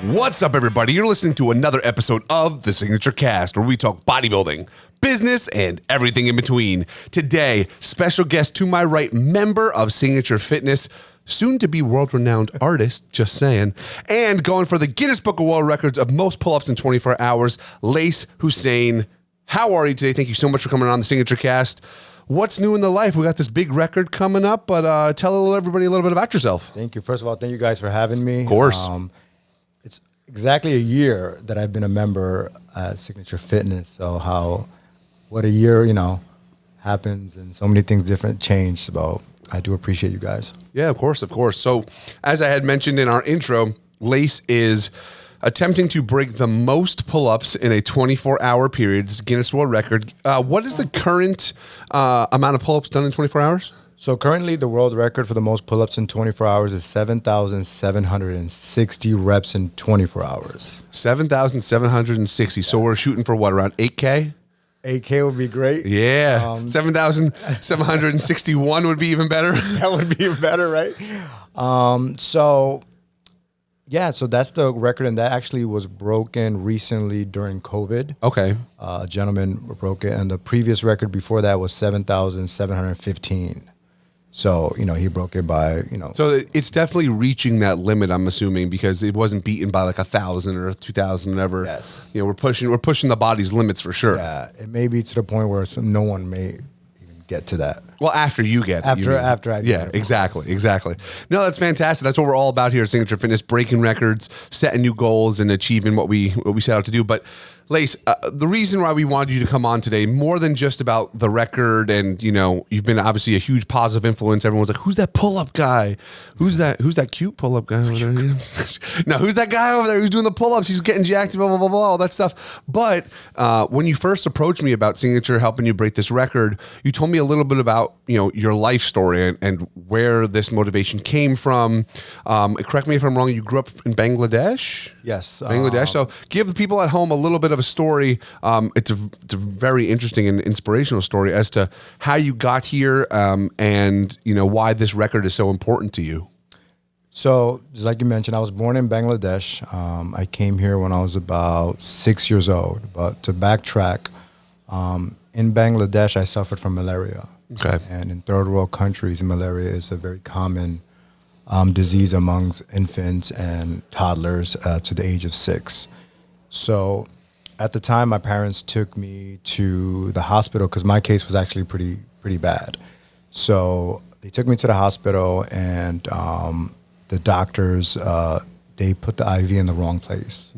What's up, everybody? You're listening to another episode of the SignatureCAST, where we talk bodybuilding, business, and everything in between. Today, special guest to my right, member of Signature Fitness, soon to be world-renowned artist, just saying, and going for the Guinness Book of World Records of most pull-ups in 24 hours, Layes Hussain. How are you today? Thank you so much for coming on the SignatureCAST. What's new in the life? We got this big record coming up, but tell everybody a little bit about yourself. Thank you. First of all, thank you guys for having me. Of course. It's exactly a year that I've been a member at Signature Fitness. So what a year, happens, and so many things different change. So I do appreciate you guys. Yeah, of course, of course. So as I had mentioned in our intro, Layes is attempting to break the most pull-ups in a 24-hour period. It's Guinness World Record. What is the current amount of pull-ups done in 24 hours? So currently the world record for the most pull-ups in 24 hours is 7,760 reps in 24 hours. 7,760. So we're shooting for what, around 8K? 8K would be great. Yeah. 7,761 would be even better. That would be better, right? So that's the record, and that actually was broken recently during COVID. Okay. A gentleman broke it, and the previous record before that was 7,715. So, he broke it by, So it's definitely reaching that limit, I'm assuming, because it wasn't beaten by like 1,000 or 2,000, whatever. Yes. We're pushing the body's limits for sure. Yeah, it may be to the point where no one may even get to that. Well, after you get it. After I get it. Exactly. No, that's fantastic. That's what we're all about here at Signature Fitness, breaking records, setting new goals, and achieving what we set out to do. But Layes, the reason why we wanted you to come on today, more than just about the record, and you've been obviously a huge positive influence. Everyone's like, "Who's that pull-up guy? Who's that cute pull-up guy over there?" No, who's that guy over there who's doing the pull-ups? He's getting jacked, blah blah blah blah, all that stuff. But when you first approached me about Signature helping you break this record, you told me a little bit about your life story and where this motivation came from. Correct me if I'm wrong. You grew up in Bangladesh. Yes, Bangladesh. So give the people at home a little bit of a story. It's a very interesting and inspirational story as to how you got here, and why this record is so important to you. So, just like you mentioned, I was born in Bangladesh. I came here when I was about 6 years old. But to backtrack, in Bangladesh, I suffered from malaria. Okay. And in third world countries, malaria is a very common disease amongst infants and toddlers to the age of 6. So at the time, my parents took me to the hospital because my case was actually pretty bad. So they took me to the hospital, and the doctors, they put the IV in the wrong place.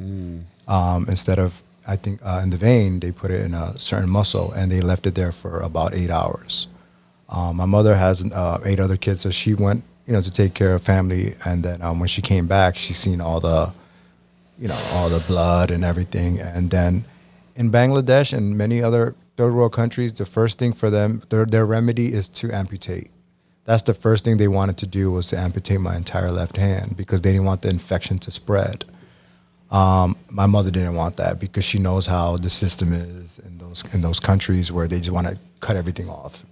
Instead of, I think, in the vein, they put it in a certain muscle, and they left it there for about 8 hours. My mother has 8 other kids, so she went, to take care of family. And then when she came back, she seen all the blood and everything. And then in Bangladesh and many other third world countries, the first thing for them, their remedy is to amputate. That's the first thing they wanted to do, was to amputate my entire left hand, because they didn't want the infection to spread. My mother didn't want that because she knows how the system is in those countries where they just want to cut everything off.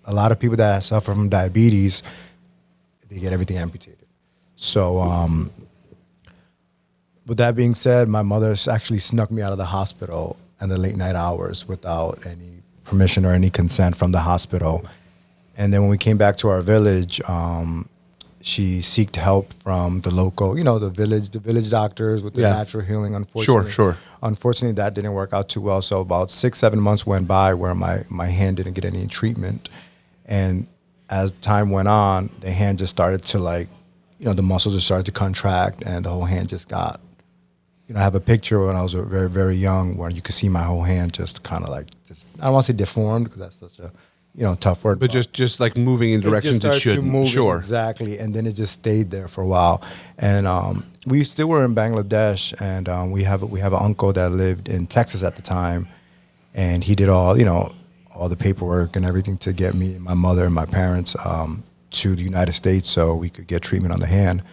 A lot of people that suffer from diabetes, they get everything amputated. So with that being said, my mother actually snuck me out of the hospital in the late night hours without any permission or any consent from the hospital. And then when we came back to our village, she sought help from the local, the village doctors with the natural healing. Unfortunately, Sure. Unfortunately, that didn't work out too well. So about 6-7 months went by where my hand didn't get any treatment. And as time went on, the hand just started to the muscles just started to contract, and the whole hand just got, I have a picture when I was very, very young where you could see my whole hand just kind of I don't want to say deformed, because that's such a, tough word. But just like moving in directions it shouldn't. Sure. Exactly. And then it just stayed there for a while. And we still were in Bangladesh, and we have an uncle that lived in Texas at the time, and he did all the paperwork and everything to get me, my mother, and my parents to the United States so we could get treatment on the hand.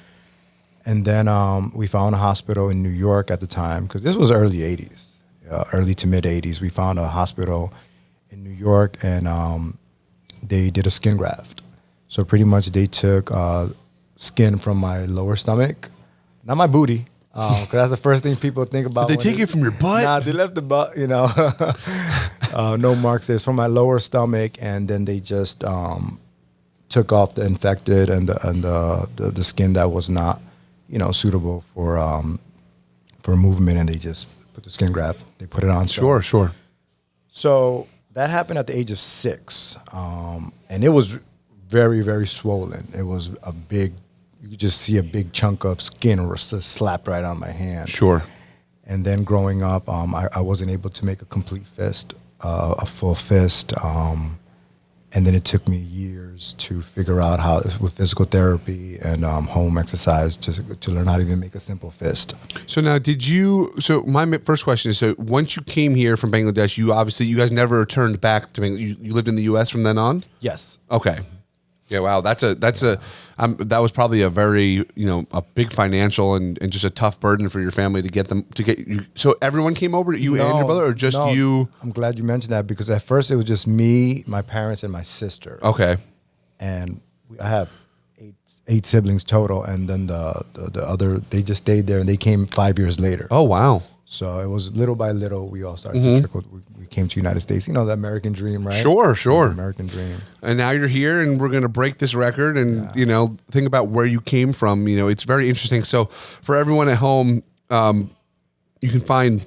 And then we found a hospital in New York at the time, because this was early 80s, early to mid 80s. We found a hospital in New York, and they did a skin graft. So pretty much they took skin from my lower stomach, not my booty, Because that's the first thing people think about. Did they take it from your butt? Nah, they left the butt, no marks. It's from my lower stomach, and then they just took off the infected and the skin that was not, suitable for movement, and they just put the skin graft. They put it on. Sure. So that happened at the age of 6, and it was very, very swollen. It was a big. You could just see a big chunk of skin just slapped right on my hand. Sure. And then growing up, I wasn't able to make a complete fist, a full fist. And then it took me years to figure out how, with physical therapy and home exercise, to learn how to even make a simple fist. So now, so my first question is, so once you came here from Bangladesh, you guys never returned back to Bangladesh. You lived in the U.S. from then on? Yes. Okay. Yeah, wow. That was probably a very, a big financial and just a tough burden for your family to get you. So everyone came over, you and your brother, or just you? I'm glad you mentioned that, because at first it was just me, my parents, and my sister. Okay. And I have eight siblings total, and then the other, they just stayed there, and they came 5 years later. Oh, wow. So it was little by little, we all started to trickle. We came to the United States. The American dream, right? Sure. The American dream. And now you're here, and we're going to break this record and, think about where you came from. It's very interesting. So for everyone at home, you can find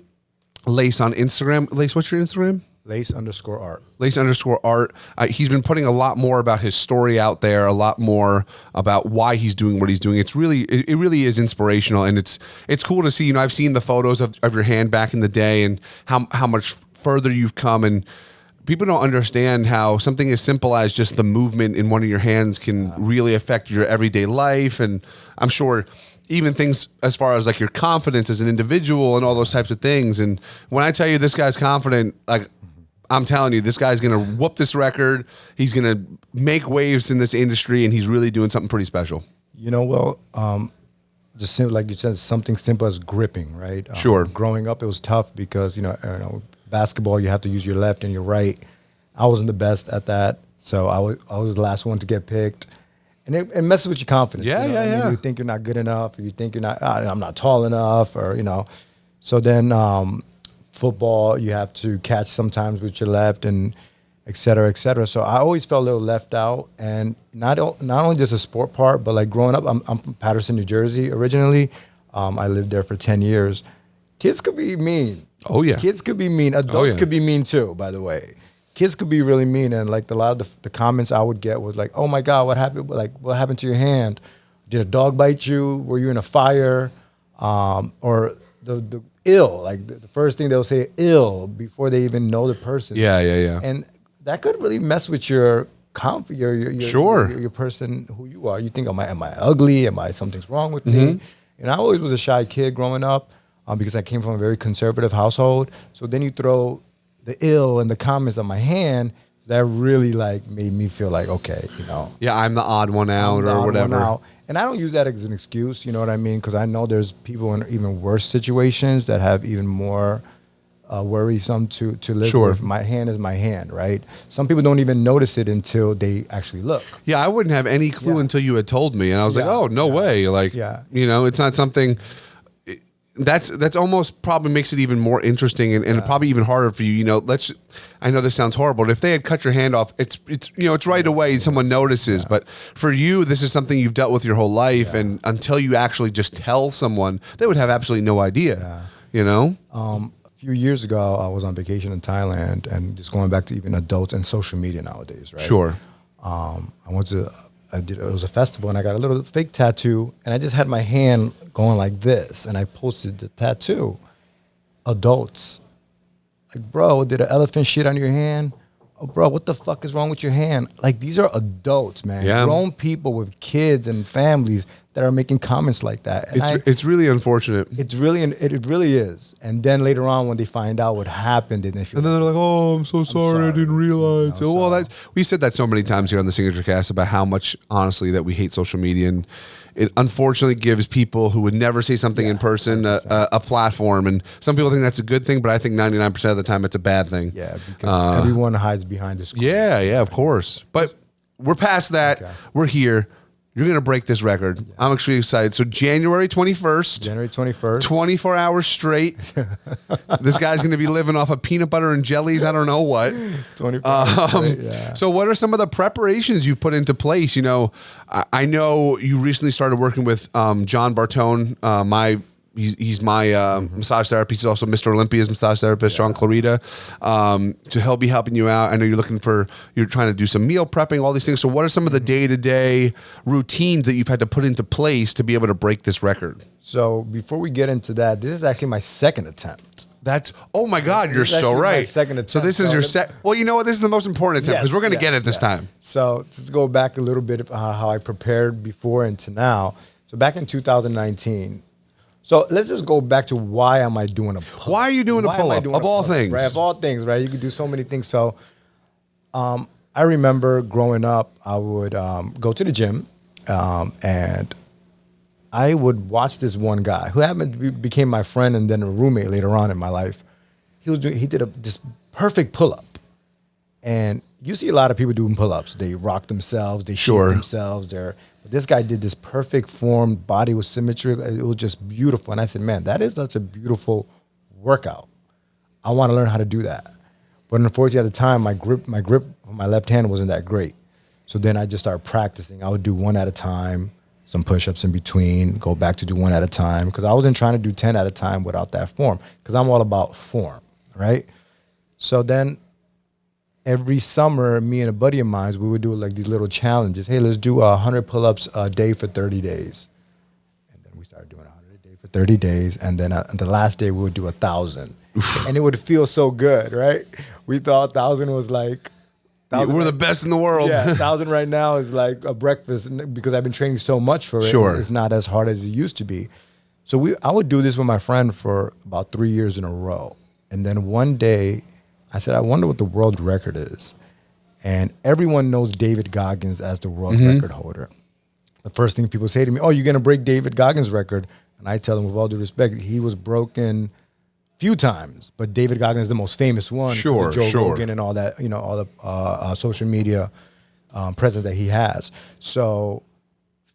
Layes on Instagram. Layes, what's your Instagram? Layes_art. Layes_art. He's been putting a lot more about his story out there, a lot more about why he's doing what he's doing. It really is inspirational, and it's cool to see. I've seen the photos of your hand back in the day, and how much further you've come. And people don't understand how something as simple as just the movement in one of your hands can really affect your everyday life. And I'm sure even things as far as like your confidence as an individual and all those types of things. And when I tell you this guy's confident, like, I'm telling you, this guy's going to whoop this record. He's going to make waves in this industry, and he's really doing something pretty special. Just like you said, something simple as gripping, right? Sure. Growing up, it was tough because, basketball, you have to use your left and your right. I wasn't the best at that, so I was the last one to get picked. And it messes with your confidence. Yeah. You think you're not good enough, or you think you're not, I'm not tall enough, or, So then football, you have to catch sometimes with your left, and et cetera, et cetera. So I always felt a little left out, and not only just a sport part, but like growing up, I'm from Paterson, New Jersey originally. I lived there for 10 years. Kids could be mean. Oh yeah. Kids could be mean. Adults could be mean too, by the way. Kids could be really mean, and like a lot of the comments I would get was like, "Oh my God, what happened? Like, what happened to your hand? Did a dog bite you? Were you in a fire?" Or the ill, like the first thing they'll say ill before they even know the person. Yeah. And that could really mess with your your person, who you are. You think, am I ugly? Something's wrong with me? And I always was a shy kid growing up, because I came from a very conservative household. So then you throw the ill and the comments on my hand, that really like made me feel like, okay, Yeah, I'm the odd one out or whatever. And I don't use that as an excuse, you know what I mean? Because I know there's people in even worse situations that have even more worrisome to live with. My hand is my hand, right? Some people don't even notice it until they actually look. Yeah, I wouldn't have any clue until you had told me. And I was like, oh, no way. Like, it's not something... That's almost probably makes it even more interesting and probably even harder for you. I know this sounds horrible, but if they had cut your hand off, it's right away someone notices. But for you, this is something you've dealt with your whole life, and until you actually just tell someone, they would have absolutely no idea. A few years ago, I was on vacation in Thailand, and just going back to even adults and social media nowadays, right? Sure. It was a festival, and I got a little fake tattoo, and I just had my hand going like this, and I posted the tattoo. Adults, like, bro, did an elephant shit on your hand? Oh, bro, what the fuck is wrong with your hand? Like, these are adults, man. Yeah. Grown people with kids and families that are making comments like that. And it's really unfortunate. It really is. And then later on, when they find out what happened, and then they're like, "Oh, I'm so sorry. I didn't realize." We said that so many times here on the SignatureCAST about how much, honestly, that we hate social media, and it unfortunately gives people who would never say something in person a platform. And some people think that's a good thing, but I think 99% of the time it's a bad thing. Yeah, because everyone hides behind the screen. Yeah, of course. But we're past that. Okay. We're here. You're going to break this record. Yeah. I'm extremely excited. So January 21st. January 21st. 24 hours straight. This guy's going to be living off of peanut butter and jellies. I don't know what. 24 hours straight, yeah. So what are some of the preparations you've put into place? You know, I know you recently started working with John Bartone, He's my massage therapist. He's also Mr. Olympia's massage therapist, Sean Clarita. So he'll be helping you out. I know you're trying to do some meal prepping, all these things. So what are some of the day-to-day routines that you've had to put into place to be able to break this record? So before we get into that, this is actually my second attempt. Oh my God, you're so right. My second attempt. So this is your well, you know what? This is the most important attempt because we're going to get it this time. So just to go back a little bit of how I prepared before and to now. So back in 2019, so let's just go back to why am I doing a pull-up? Why are you doing a pull-up? Of all things. Right, of all things, right? You could do so many things. So I remember growing up, I would go to the gym and I would watch this one guy who became my friend and then a roommate later on in my life. He did this perfect pull-up. And you see a lot of people doing pull-ups. They rock themselves, they shape themselves, but this guy did this perfect form, body was symmetrical. It was just beautiful. And I said, man, that is such a beautiful workout. I want to learn how to do that. But unfortunately at the time, my grip on my left hand wasn't that great. So then I just started practicing. I would do one at a time, some push-ups in between, go back to do one at a time. Because I wasn't trying to do 10 at a time without that form. Because I'm all about form, right? So then every summer, me and a buddy of mine, we would do like these little challenges. Hey, let's do 100 pull-ups a day for 30 days. And then we started doing 100 a day for 30 days. And then the last day, we would do 1,000. And it would feel so good, right? We thought 1,000 was like... We're the best in the world. Yeah, 1,000 right now is like a breakfast because I've been training so much for it. Sure. It's not as hard as it used to be. So I would do this with my friend for about 3 years in a row. And then one day... I said, I wonder what the world record is. And everyone knows David Goggins as the world record holder. The first thing people say to me, oh, you're going to break David Goggins' record. And I tell them with all due respect, he was broken a few times, but David Goggins is the most famous one. Sure, Joe Rogan and all that, all the social media presence that he has. So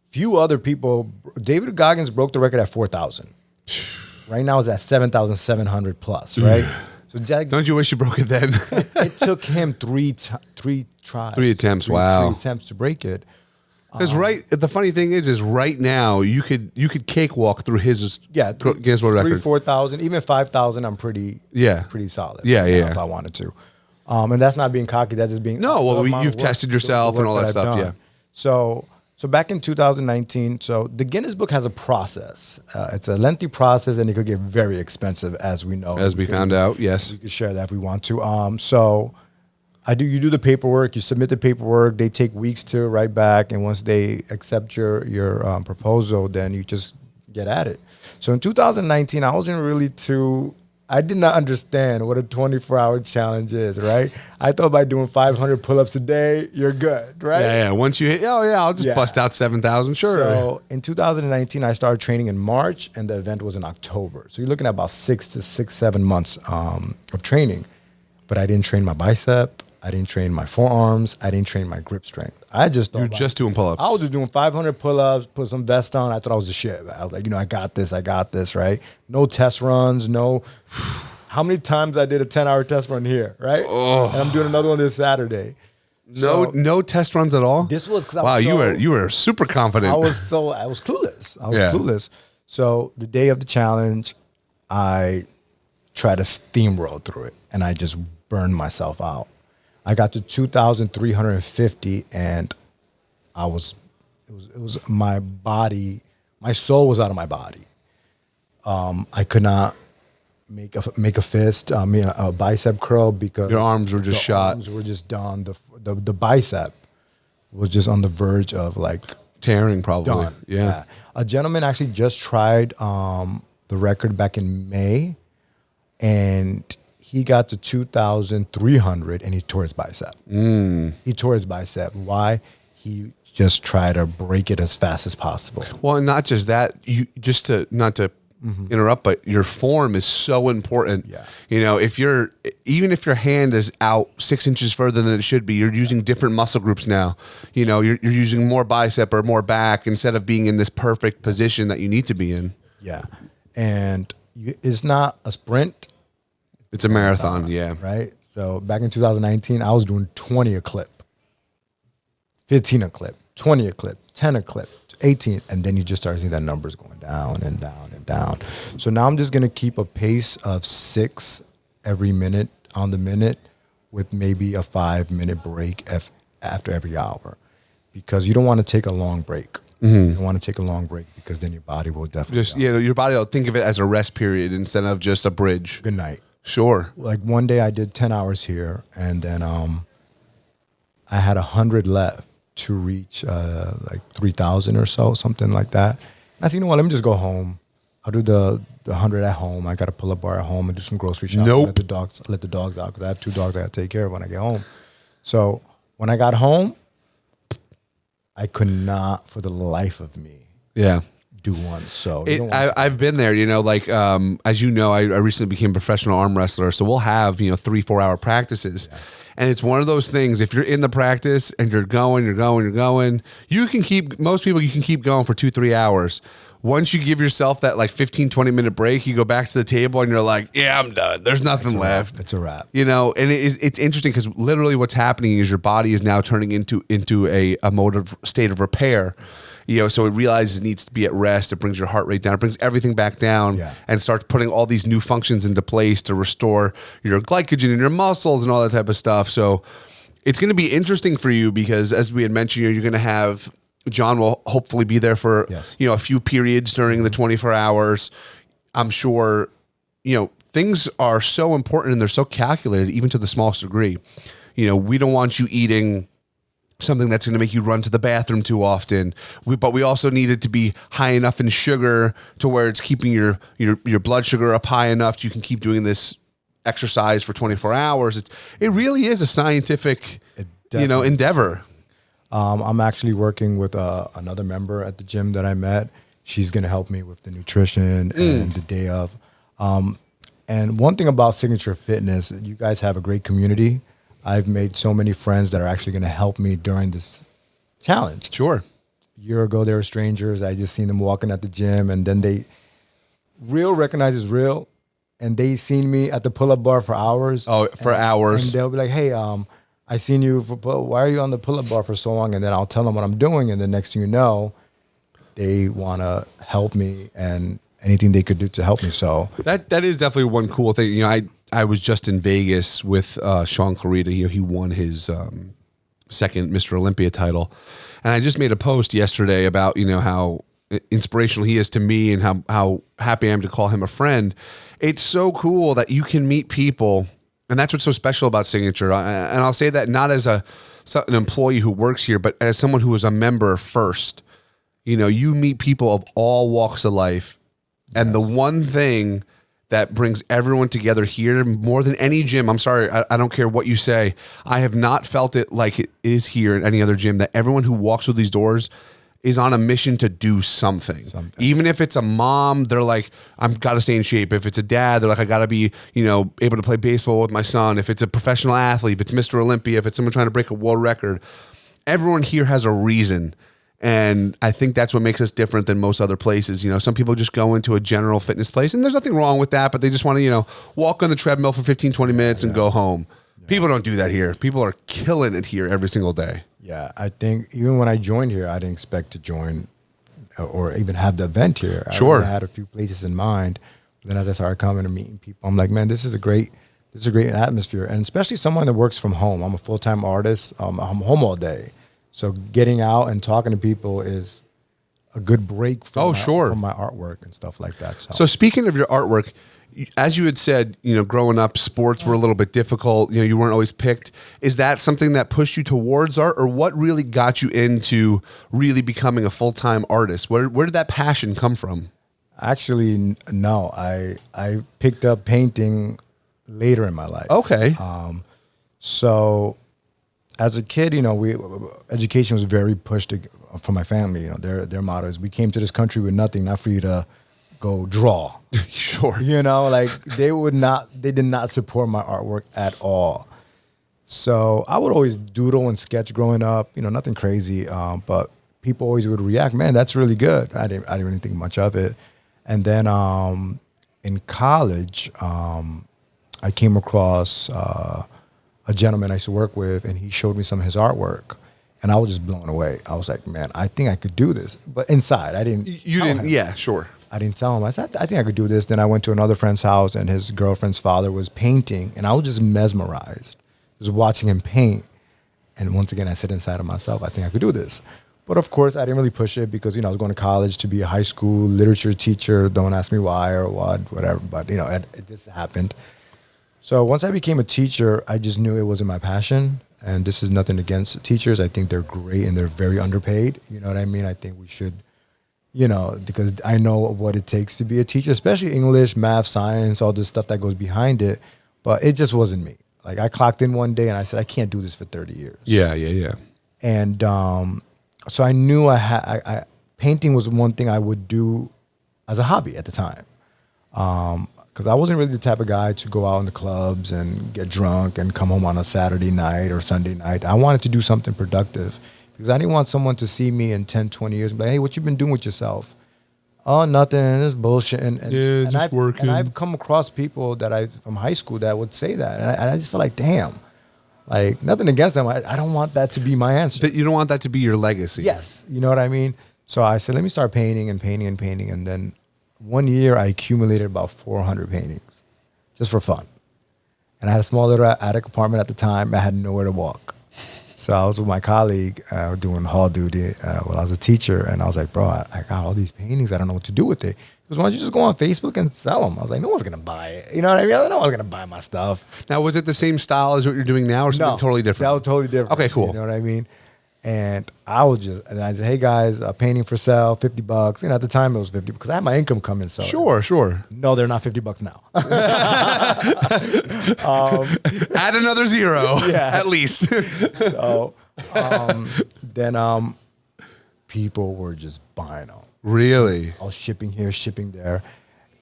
few other people, David Goggins broke the record at 4,000. Right now it's at 7,700 plus, right? So don't you wish you broke it then? It took him three tries. 3 attempts, wow. 3 attempts to break it. Because the funny thing is right now you could cakewalk through his Guinness World Record. 4,000, even 5,000. I'm pretty solid. Yeah. If I wanted to, and that's not being cocky. That's just being you've tested yourself and all that stuff. Yeah. So back in 2019, so the Guinness book has a process. It's a lengthy process, and it could get very expensive, as we know. As we found out, yes. We could share that if we want to. So you do the paperwork, you submit the paperwork. They take weeks to write back, and once they accept your proposal, then you just get at it. So in 2019, I did not understand what a 24-hour challenge is, right? I thought by doing 500 pull-ups a day, you're good, right? Yeah. Once you hit, I'll just bust out 7,000, sure. So in 2019, I started training in March, and the event was in October. So you're looking at about 7 months of training. But I didn't train my bicep. I didn't train my forearms. I didn't train my grip strength. I just thought you're just doing pull-ups. I was just doing 500 pull-ups, put some vest on. I thought I was the shit. I was like, I got this, right? No test runs, no. How many times I did a 10-hour test run here, right? Oh. And I'm doing another one this Saturday. No test runs at all? This was because I was you were super confident. I was clueless. Clueless. So the day of the challenge, I tried to steamroll through it, and I just burned myself out. I got to 2,350, and it was my body, my soul was out of my body. I could not make a fist, a bicep curl because your arms were just shot. Arms were just done. The bicep was just on the verge of like tearing, probably. Done. Yeah. A gentleman actually just tried the record back in May, and he got to 2,300 and he tore his bicep. He tore his bicep. Why? He just tried to break it as fast as possible. Well, and not just that. Not to interrupt, but your form is so important. Yeah. You know, even if your hand is out 6 inches further than it should be, you're using different muscle groups now. You know, you're using more bicep or more back instead of being in this perfect position that you need to be in. Yeah. And it's not a sprint. It's a marathon, yeah. Right? So back in 2019, I was doing 20 a clip, 15 a clip, 20 a clip, 10 a clip, 18. And then you just start seeing that numbers going down and down and down. So now I'm just going to keep a pace of 6 every minute on the minute with maybe a 5-minute break after every hour, because you don't want to take a long break. You don't want to take a long break because then your body will definitely your body will think of it as a rest period instead of just a bridge. good night. Sure. Like one day I did 10 hours here, and then I had 100 left to reach like 3,000 or so, something like that. And I said, you know what, let me just go home. I'll do the 100 at home. I got a pull-up bar at home and do some grocery shopping. Nope. Let the dogs out because I have 2 dogs I got to take care of when I get home. So when I got home, I could not, for the life of me, do one. So I've been there, you know, like, as you know, I recently became a professional arm wrestler. So we'll have, 3-4 hour practices. Yeah. And it's one of those things, if you're in the practice and you can keep going for 2-3 hours. Once you give yourself that like 15-20 minute break, you go back to the table and you're like, yeah, I'm done. There's nothing left. It's a wrap. You know, and it's interesting because literally what's happening is your body is now turning into a mode of state of repair. You know, so it realizes it needs to be at rest. It brings your heart rate down. It brings everything back down and starts putting all these new functions into place to restore your glycogen in your muscles and all that type of stuff. So it's going to be interesting for you because, as we had mentioned, you're going to have John will hopefully be there for a few periods during the 24 hours. I'm sure, things are so important and they're so calculated, even to the smallest degree. You know, we don't want you eating something that's going to make you run to the bathroom too often. But we also need it to be high enough in sugar to where it's keeping your blood sugar up high enough so you can keep doing this exercise for 24 hours. It really is a scientific, endeavor. I'm actually working with another member at the gym that I met. She's going to help me with the nutrition and the day of. And one thing about Signature Fitness, you guys have a great community. I've made so many friends that are actually going to help me during this challenge. Sure. A year ago, they were strangers. I just seen them walking at the gym, and then real recognizes real, and they seen me at the pull-up bar for hours. Oh, for hours. And they'll be like, hey, I seen you why are you on the pull-up bar for so long? And then I'll tell them what I'm doing, and the next thing you know, they want to help me and anything they could do to help me. So that is definitely one cool thing. You know, I was just in Vegas with Sean Clarita. He won his second Mr. Olympia title, and I just made a post yesterday about how inspirational he is to me and how happy I am to call him a friend. It's so cool that you can meet people. And that's what's so special about Signature. And I'll say that not as an employee who works here, but as someone who is a member first. You meet people of all walks of life. And the one thing that brings everyone together here more than any gym, I'm sorry, I don't care what you say, I have not felt it like it is here at any other gym, that everyone who walks through these doors is on a mission to do something. Even if it's a mom, they're like, I've got to stay in shape. If it's a dad, they're like, I got to be, able to play baseball with my son. If it's a professional athlete, if it's Mr. Olympia, if it's someone trying to break a world record, everyone here has a reason. And I think that's what makes us different than most other places. Some people just go into a general fitness place, and there's nothing wrong with that, but they just want to, walk on the treadmill for 15, 20 minutes and go home. Yeah. People don't do that here. People are killing it here every single day. Yeah, I think even when I joined here, I didn't expect to join or even have the event here. Sure. I had a few places in mind. But then as I started coming and meeting people, I'm like, man, this is a great atmosphere. And especially someone that works from home. I'm a full-time artist. I'm home all day. So getting out and talking to people is a good break from my artwork and stuff like that. So speaking of your artwork, as you had said, growing up, sports were a little bit difficult. You weren't always picked. Is that something that pushed you towards art, or what really got you into really becoming a full-time artist? Where did that passion come from? Actually, no. I picked up painting later in my life. Okay. So as a kid, education was very pushed for my family. Their motto is, we came to this country with nothing, not for you to go draw. Sure. You know, like they did not support my artwork at all. So I would always doodle and sketch growing up, you know, nothing crazy. But people always would react, man, that's really good. I didn't really think much of it. And then in college, I came across a gentleman I used to work with, and he showed me some of his artwork. And I was just blown away. I was like, man, I think I could do this. But inside, I didn't. You didn't? Yeah, sure. I didn't tell him. I said, I think I could do this. Then I went to another friend's house, and his girlfriend's father was painting, and I was just mesmerized. Just watching him paint. And once again, I said inside of myself, I think I could do this. But of course, I didn't really push it because, you know, I was going to college to be a high school literature teacher. Don't ask me why or what, whatever. But, you know, it just happened. So once I became a teacher, I just knew it wasn't my passion. And this is nothing against teachers. I think they're great and they're very underpaid. You know what I mean? I think we should, you know, because I know what it takes to be a teacher, especially English, math, science, all this stuff that goes behind it. But it just wasn't me. Like I clocked in one day and I said, I can't do this for 30 years. Yeah. And so I knew painting was one thing I would do as a hobby at the time. Because I wasn't really the type of guy to go out in the clubs and get drunk and come home on a Saturday night or Sunday night. I wanted to do something productive because I didn't want someone to see me in 10, 20 years and be like, hey, what you been doing with yourself? Oh, nothing. This bullshit. Just working. And I've come across people from high school that would say that. And I just feel like, damn, like nothing against them. I don't want that to be my answer. You don't want that to be your legacy. Yes. You know what I mean? So I said, let me start painting. And then one year I accumulated about 400 paintings just for fun. And I had a small little attic apartment at the time. I had nowhere to walk. So I was with my colleague doing hall duty while I was a teacher. And I was like, bro, I got all these paintings. I don't know what to do with it. He goes, why don't you just go on Facebook and sell them? I was like, no one's going to buy it. You know what I mean? No one's going to buy my stuff. Now, was it the same style as what you're doing now or something totally different? That was totally different. Okay, cool. You know what I mean? And I said, hey guys, a painting for sale, $50. You know, at the time it was 50 because I had my income coming. So Sure. No, they're not $50 now. Add another zero, at least. So then people were just buying them. Really? I was shipping here, shipping there,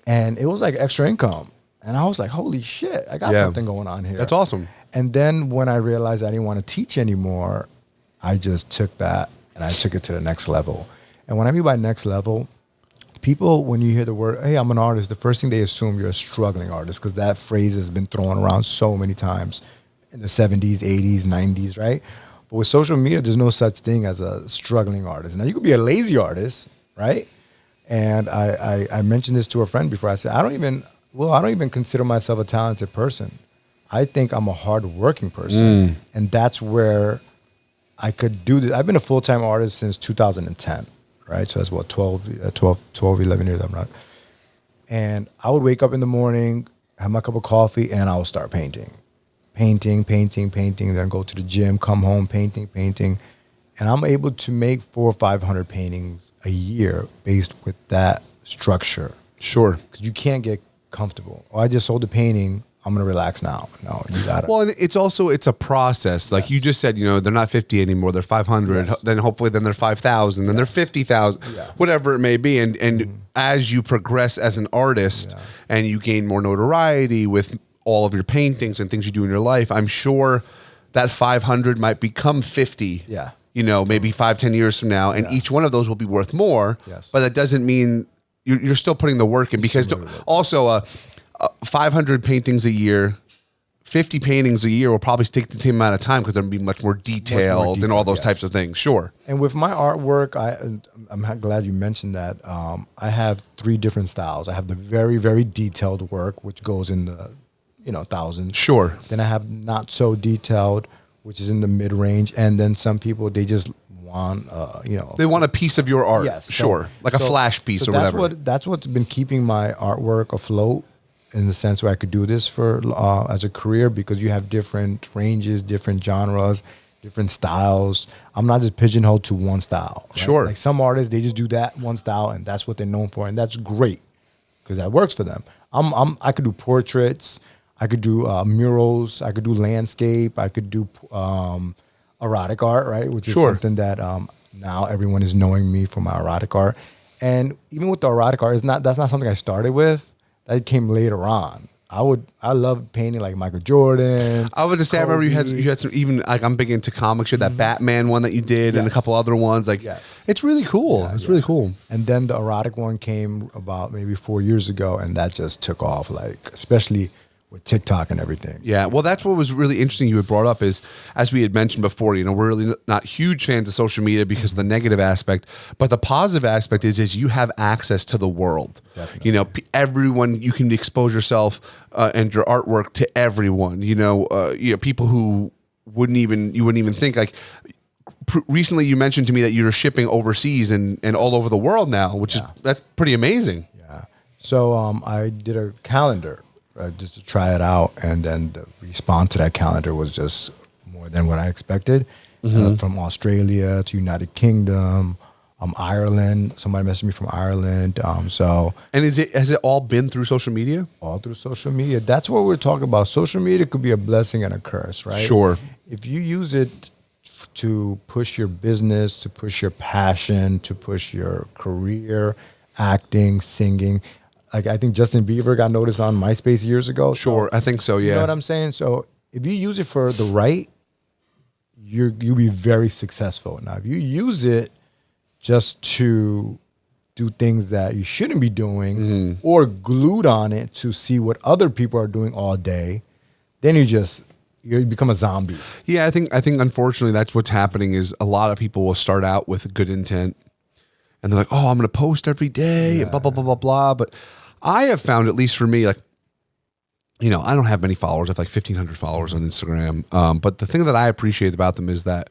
and it was like extra income. And I was like, holy shit, I got something going on here. That's awesome. And then when I realized I didn't want to teach anymore, I just took that and I took it to the next level. And what I mean by next level, people, when you hear the word, hey, I'm an artist, the first thing they assume you're a struggling artist because that phrase has been thrown around so many times in the 70s, 80s, 90s, right? But with social media, there's no such thing as a struggling artist. Now, you could be a lazy artist, right? And I mentioned this to a friend before. I said, I don't even consider myself a talented person. I think I'm a hardworking person. And that's where I could do this. I've been a full-time artist since 2010, right? So that's what, 11 years I'm not. And I would wake up in the morning, have my cup of coffee, and I would start painting, then go to the gym, come home, painting. And I'm able to make 400 or 500 paintings a year based with that structure. Sure. Because you can't get comfortable. Oh, I just sold a painting. I'm going to relax now. No, you got it. Well, and it's a process. Like you just said, you know, they're not 50 anymore. They're 500. Yes. Then hopefully then they're 5,000. Then they're 50,000, whatever it may be. And as you progress as an artist and you gain more notoriety with all of your paintings and things you do in your life, I'm sure that 500 might become 50. Yeah. You know, maybe 5-10 years from now. And each one of those will be worth more. Yes. But that doesn't mean you're still putting the work in because also 500 paintings a year, 50 paintings a year will probably take the same amount of time because they're going to be much more detailed and all those types of things. Sure. And with my artwork, I'm glad you mentioned that. I have 3 different styles. I have the very, very detailed work, which goes in the, thousands. Sure. Then I have not so detailed, which is in the mid range. And then some people, they just want, they want a piece of your art. Yes. Sure. Like a flash piece or whatever. That's what's been keeping my artwork afloat. In the sense where I could do this for as a career because you have different ranges, different genres, different styles. I'm not just pigeonholed to one style. Right? Sure. Like some artists, they just do that one style and that's what they're known for, and that's great because that works for them. I could do portraits, I could do murals, I could do landscape, I could do erotic art, right? Which is something that now everyone is knowing me for my erotic art. And even with the erotic art, that's not something I started with. That came later on. I love painting like Michael Jordan. I would just say, I remember you had some, even like I'm big into comics. You had that Batman one that you did, and a couple other ones. Like, it's really cool. Yeah, it's really cool. And then the erotic one came about maybe 4 years ago, and that just took off. Like, especially with TikTok and everything. Yeah, well, that's what was really interesting you had brought up is, as we had mentioned before, we're really not huge fans of social media because of the negative aspect, but the positive aspect is you have access to the world. Definitely. Everyone, you can expose yourself and your artwork to everyone. People who you wouldn't even think, like, recently you mentioned to me that you're shipping overseas and all over the world now, which that's pretty amazing. Yeah. So I did a calendar. Just to try it out, and then the response to that calendar was just more than what I expected. From Australia to United Kingdom, Ireland. Somebody messaged me from Ireland. And has it all been through social media? All through social media. That's what we're talking about. Social media could be a blessing and a curse, right? Sure. If you use it to push your business, to push your passion, to push your career, acting, singing. Like, I think Justin Bieber got noticed on MySpace years ago. Sure, I think so, yeah. You know what I'm saying? So if you use it for the right, you'll be very successful. Now, if you use it just to do things that you shouldn't be doing or glued on it to see what other people are doing all day, then you become a zombie. Yeah, I think unfortunately that's what's happening is a lot of people will start out with good intent and they're like, oh, I'm going to post every day and blah, blah, blah, blah, blah. But I have found, at least for me, like, I don't have many followers. I have like 1,500 followers on Instagram. But the thing that I appreciate about them is that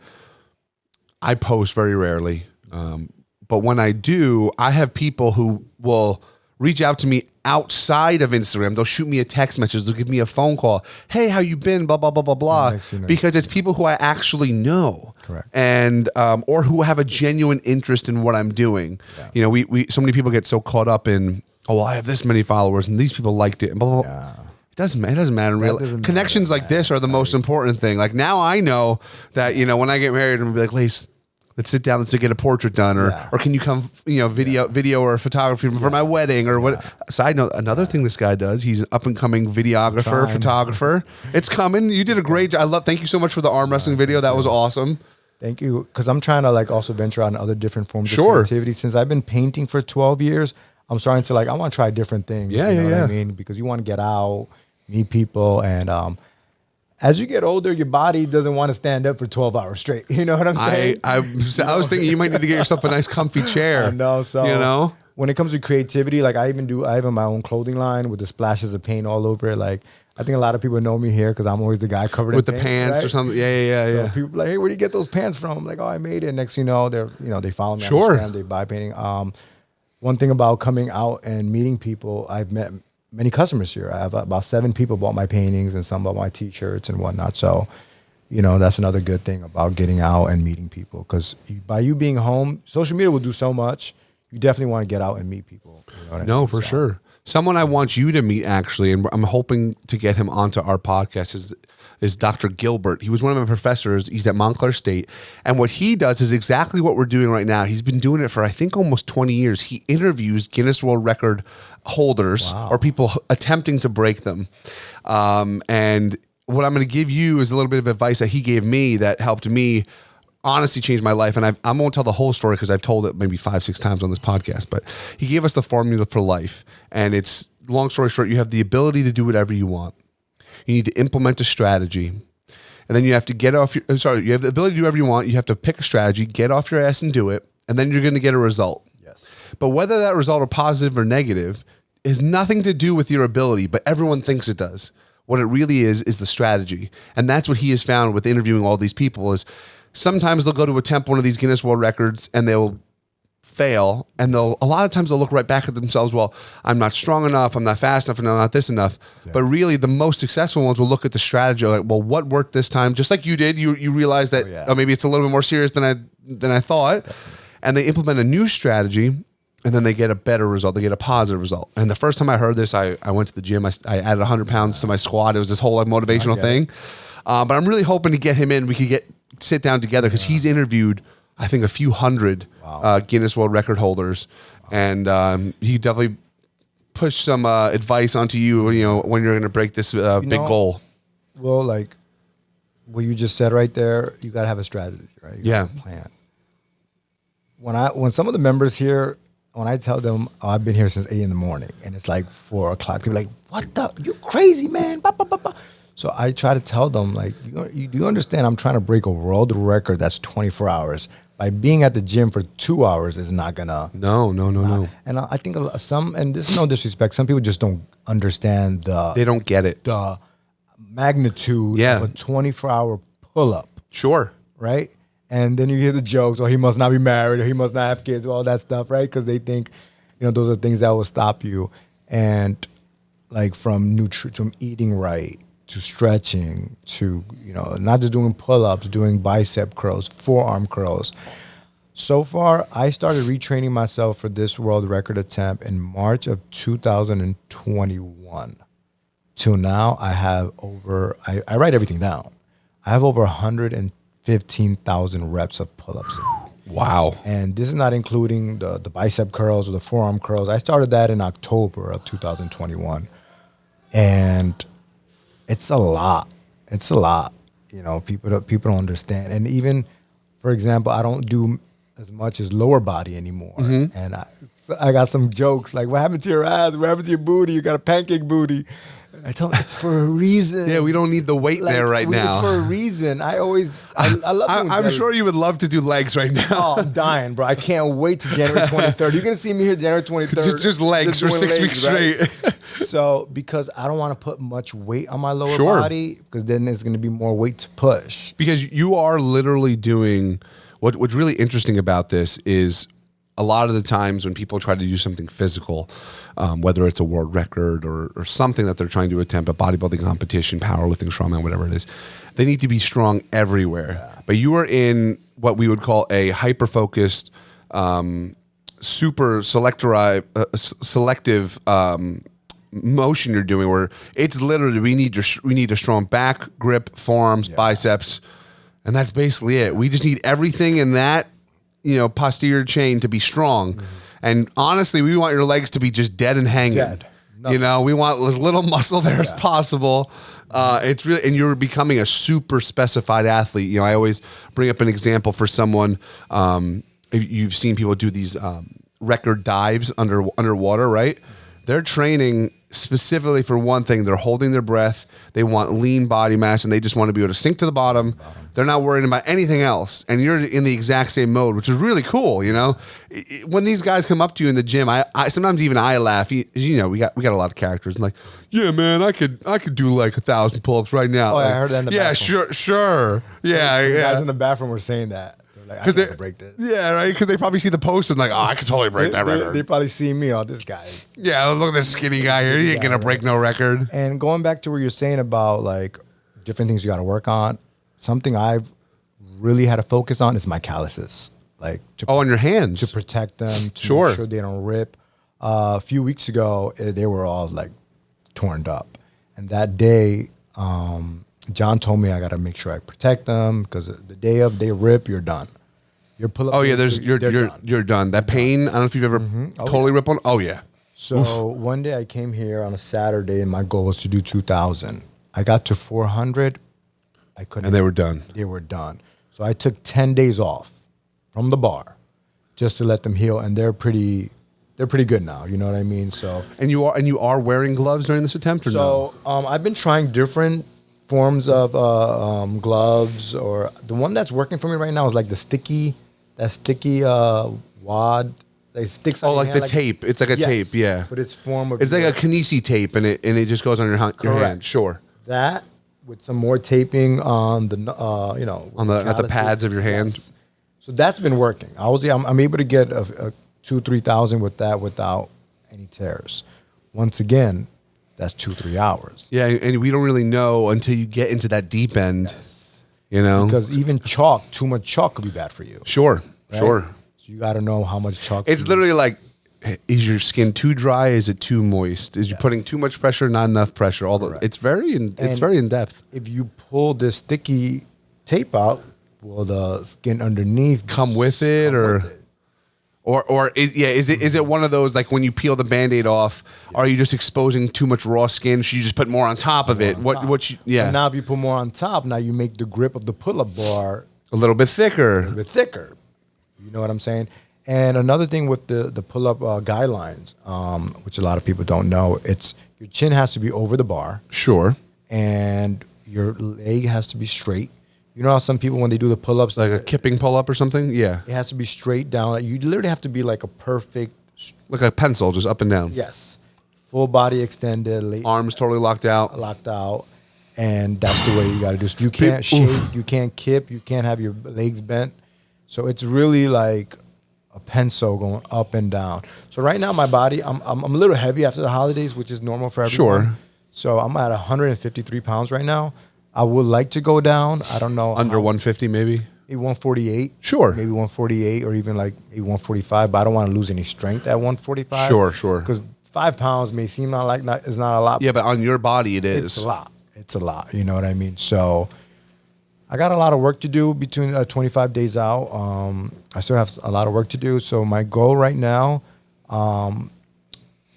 I post very rarely. But when I do, I have people who will reach out to me outside of Instagram. They'll shoot me a text message. They'll give me a phone call. Hey, how you been? Blah, blah, blah, blah, blah. Because it's people who I actually know. Correct. And, or who have a genuine interest in what I'm doing. Yeah. We so many people get so caught up in, oh, well, I have this many followers and these people liked it and blah, blah, blah. Yeah. It doesn't matter in real life. Connections like this are the most important thing. Like, now I know that, when I get married, I'm gonna be like, Layes, let's sit down, let's get a portrait done, or can you come, video or photography for my wedding, or what? Side note, another thing this guy does, he's an up and coming videographer, photographer. It's coming. You did a great job. Thank you so much for the arm wrestling video. That was awesome. Thank you. Because I'm trying to also venture out in other different forms of creativity. Since I've been painting for 12 years, I'm starting to I want to try different things. Yeah, you know what I mean? Because you want to get out, meet people, and as you get older, your body doesn't want to stand up for 12 hours straight. You know what I'm saying? I was thinking you might need to get yourself a nice comfy chair. I know. So when it comes to creativity, I have my own clothing line with the splashes of paint all over it. I think a lot of people know me here because I'm always the guy covered with in the paint, pants, right? Or something. Yeah. So people are like, hey, where do you get those pants from? I'm like, oh, I made it. Next, they follow me on Instagram, they buy painting. One thing about coming out and meeting people, I've met many customers here. I have about 7 people bought my paintings and some bought my T-shirts and whatnot. So, that's another good thing about getting out and meeting people. Because by you being home, social media will do so much. You definitely want to get out and meet people. No, for sure. Someone I want you to meet, actually, and I'm hoping to get him onto our podcast, is Dr. Gilbert. He was one of my professors. He's at Montclair State. And what he does is exactly what we're doing right now. He's been doing it for, I think, almost 20 years. He interviews Guinness World Record holders or people attempting to break them. And what I'm going to give you is a little bit of advice that he gave me that helped me honestly change my life. And I won't tell the whole story because I've told it maybe 5-6 times on this podcast, but he gave us the formula for life. And it's, long story short, you have the ability to do whatever you want. You need to implement a strategy. And then you have to you have the ability to do whatever you want. You have to pick a strategy, get off your ass and do it. And then you're going to get a result. Yes. But whether that result is positive or negative has nothing to do with your ability, but everyone thinks it does. What it really is the strategy. And that's what he has found with interviewing all these people is sometimes they'll go to attempt one of these Guinness World Records and they'll fail, and a lot of times they'll look right back at themselves. Well, I'm not strong enough, I'm not fast enough, and I'm not this enough. Yeah. But really, the most successful ones will look at the strategy, like, well, what worked this time? Just like you did, you realize that maybe it's a little bit more serious than I thought, and they implement a new strategy, and then they get a better result. They get a positive result. And the first time I heard this, I went to the gym. I added 100 pounds to my squat. It was this whole motivational thing. But I'm really hoping to get him in. We could sit down together because he's interviewed, I think, a few hundred Guinness World Record holders. and he definitely pushed some advice onto you, when you're going to break this big goal. Well, like what you just said right there, you got to have a strategy, right? You gotta have a plan. When some of the members here, when I tell them, I've been here since 8 a.m. and it's like 4 o'clock, they're like, "What the? You crazy, man!" Bah, bah, bah, bah. So I try to tell them, like, you do understand? I'm trying to break a world record that's 24 hours. By being at the gym for 2 hours is not gonna. No. And I think some, and this is no disrespect, some people just don't understand They don't get it. the magnitude of a 24-hour pull-up. Sure. Right? And then you hear the jokes, he must not be married, or he must not have kids, all that stuff, right? Because they think, those are things that will stop you. And like from eating right, to stretching, to, not just doing pull-ups, doing bicep curls, forearm curls. So far, I started retraining myself for this world record attempt in March of 2021. Till now, I have I write everything down. I have over 115,000 reps of pull-ups. Wow. And this is not including the bicep curls or the forearm curls. I started that in October of 2021. And it's a lot. It's a lot. People don't understand. And even, for example, I don't do as much as lower body anymore. Mm-hmm. And I got some jokes like, "What happened to your ass? What happened to your booty? You got a pancake booty." I tell them it's for a reason. Yeah, we don't need the weight there right now. It's for a reason. I love doing I'm sure you would love to do legs right now. Oh, I'm dying, bro. I can't wait to January 23rd. You're going to see me here January 23rd. Just legs for 6 weeks straight. Right? So, because I don't want to put much weight on my lower body, because then there's going to be more weight to push. Because you are literally doing, what's really interesting about this is a lot of the times when people try to do something physical, whether it's a world record or something that they're trying to attempt, a bodybuilding competition, powerlifting, strongman, whatever it is, they need to be strong everywhere. Yeah. But you are in what we would call a hyper-focused, super selective motion you're doing, where it's literally we need a strong back, grip, forearms, biceps, and that's basically it. We just need everything in that posterior chain to be strong. Mm-hmm. And honestly, we want your legs to be just dead and hanging. Dead. We want as little muscle there as possible. It's really, and you're becoming a super specified athlete. I always bring up an example for someone. If you've seen people do these record dives underwater, right? They're training specifically for one thing. They're holding their breath. They want lean body mass, and they just want to be able to sink to the bottom. They're not worrying about anything else, and you're in the exact same mode, which is really cool. When these guys come up to you in the gym, I sometimes even I laugh. We got a lot of characters, and like, yeah, man, I could do like 1,000 pull-ups right now. Oh, like, I heard that in the bathroom. sure, yeah. Guys in the bathroom were saying that. Because they break this. Yeah, right. Because they probably see the post and like, I could totally break that record. They probably see me, this guy. Yeah, look at this skinny guy here. He ain't gonna break no record. And going back to what you're saying about like different things you got to work on, something I've really had to focus on is my calluses. Like on your hands to protect them, to make sure they don't rip. A few weeks ago, they were all like torn up, and that day, John told me I got to make sure I protect them because the day of they rip, you're done. Your pull-up. Oh yeah, you're done. That pain. I don't know if you've ever totally ripped one. Oh yeah. So one day I came here on a Saturday and my goal was to do 2,000. I got to 400. I couldn't. And they were done. They were done. So I took 10 days off from the bar just to let them heal, and they're pretty good now. You know what I mean? So. And you are wearing gloves during this attempt, or no? So I've been trying different forms of gloves, or the one that's working for me right now is like the sticky wad. It sticks. Oh, like the tape. It's like a tape, yeah. But it's form of. It's like a Kinesi tape, and it just goes on your hand. Sure. That with some more taping on the at the pads of your hand. Yes. So that's been working. I'm able to get a 2,000-3,000 with that without any tears. Once again, that's 2-3 hours. Yeah, and we don't really know until you get into that deep end. Yes. Because even too much chalk could be bad for you. Sure. Right? Sure. So you got to know how much chalk. It's literally like, is your skin too dry? Is it too moist? Is you putting too much pressure? Not enough pressure? It's very in depth. If you pull this sticky tape out, will the skin underneath come with it, or? Is it one of those, like when you peel the Band-Aid off, are you just exposing too much raw skin? Should you just put more on top of it? And now if you put more on top, now you make the grip of the pull-up bar a little bit thicker. a little bit thicker. You know what I'm saying? And another thing with the pull-up guidelines, which a lot of people don't know, it's your chin has to be over the bar. Sure. And your leg has to be straight. You know how some people, when they do the pull-ups, Like a kipping pull-up or something? Yeah. it has to be straight down. You literally have to be like a perfect, Like a pencil, just up and down. yes, full body extended, Arms totally locked out. locked out, and that's the way you got to do it. You can't shake, you can't kip, you can't have your legs bent. So it's really like a pencil going up and down. So right now, my body, I'm a little heavy after the holidays, which is normal for everyone. Sure. So I'm at 153 pounds right now. I would like to go down. I don't know. Under 150 maybe? Maybe 148. Sure. Maybe 148 or even like maybe 145. But I don't want to lose any strength at 145. Sure. Because 5 pounds may seem it's not a lot. Yeah, but on your body it is. It's a lot. It's a lot. You know what I mean? So I got a lot of work to do between 25 days out. I still have a lot of work to do. So my goal right now,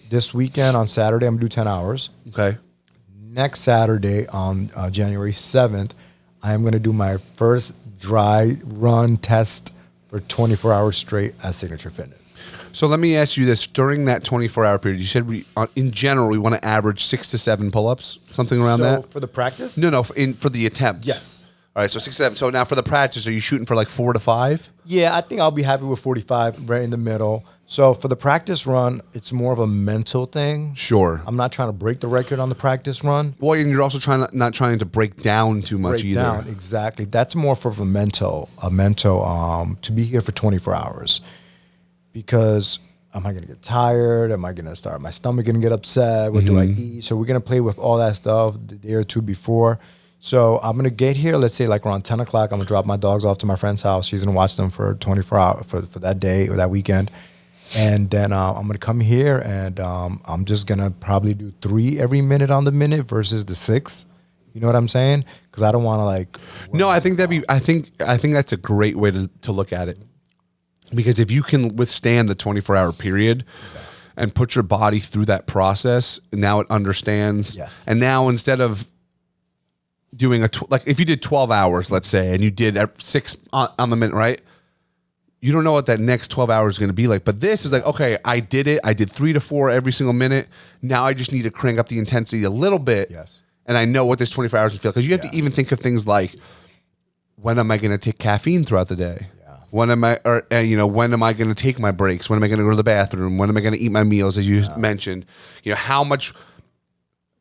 this weekend on Saturday, I'm going to do 10 hours. Okay. Next Saturday on January 7th, I am going to do my first dry run test for 24 hours straight at Signature Fitness. So let me ask you this. During that 24-hour period, you said in general, we want to average 6 to 7 pull-ups, something around that? For the practice? No, for the attempt. Yes. All right, so 6 to 7. So now for the practice, are you shooting for like 4 to 5? Yeah, I think I'll be happy with 45, right in the middle. So for the practice run, it's more of a mental thing. Sure. I'm not trying to break the record on the practice run. Well, and you're also not trying to break down too much Break either. down, exactly. That's more for a mental to be here for 24 hours. Because am I going to get tired? Am I going to start? My stomach going to get upset? What do I eat? So we're going to play with all that stuff the day or two before. So I'm going to get here, let's say like around 10 o'clock. I'm going to drop my dogs off to my friend's house. She's going to watch them for 24 hours for that day or that weekend. And then I'm going to come here and I'm just going to probably do 3 every minute on the minute versus the 6. You know what I'm saying? Because I don't want to like. No, I think I think that's a great way to look at it. Because if you can withstand the 24-hour period and put your body through that process, now it understands. Yes. And now instead of doing like if you did 12 hours, let's say, and you did 6 on the minute, right? You don't know what that next 12 hours is going to be like. But this is like, okay, I did it. I did 3 to 4 every single minute. Now I just need to crank up the intensity a little bit. Yes. And I know what this 24 hours will feel. Because you have to even think of things like, when am I going to take caffeine throughout the day? Yeah. When am I going to take my breaks? When am I going to go to the bathroom? When am I going to eat my meals, as you mentioned? how much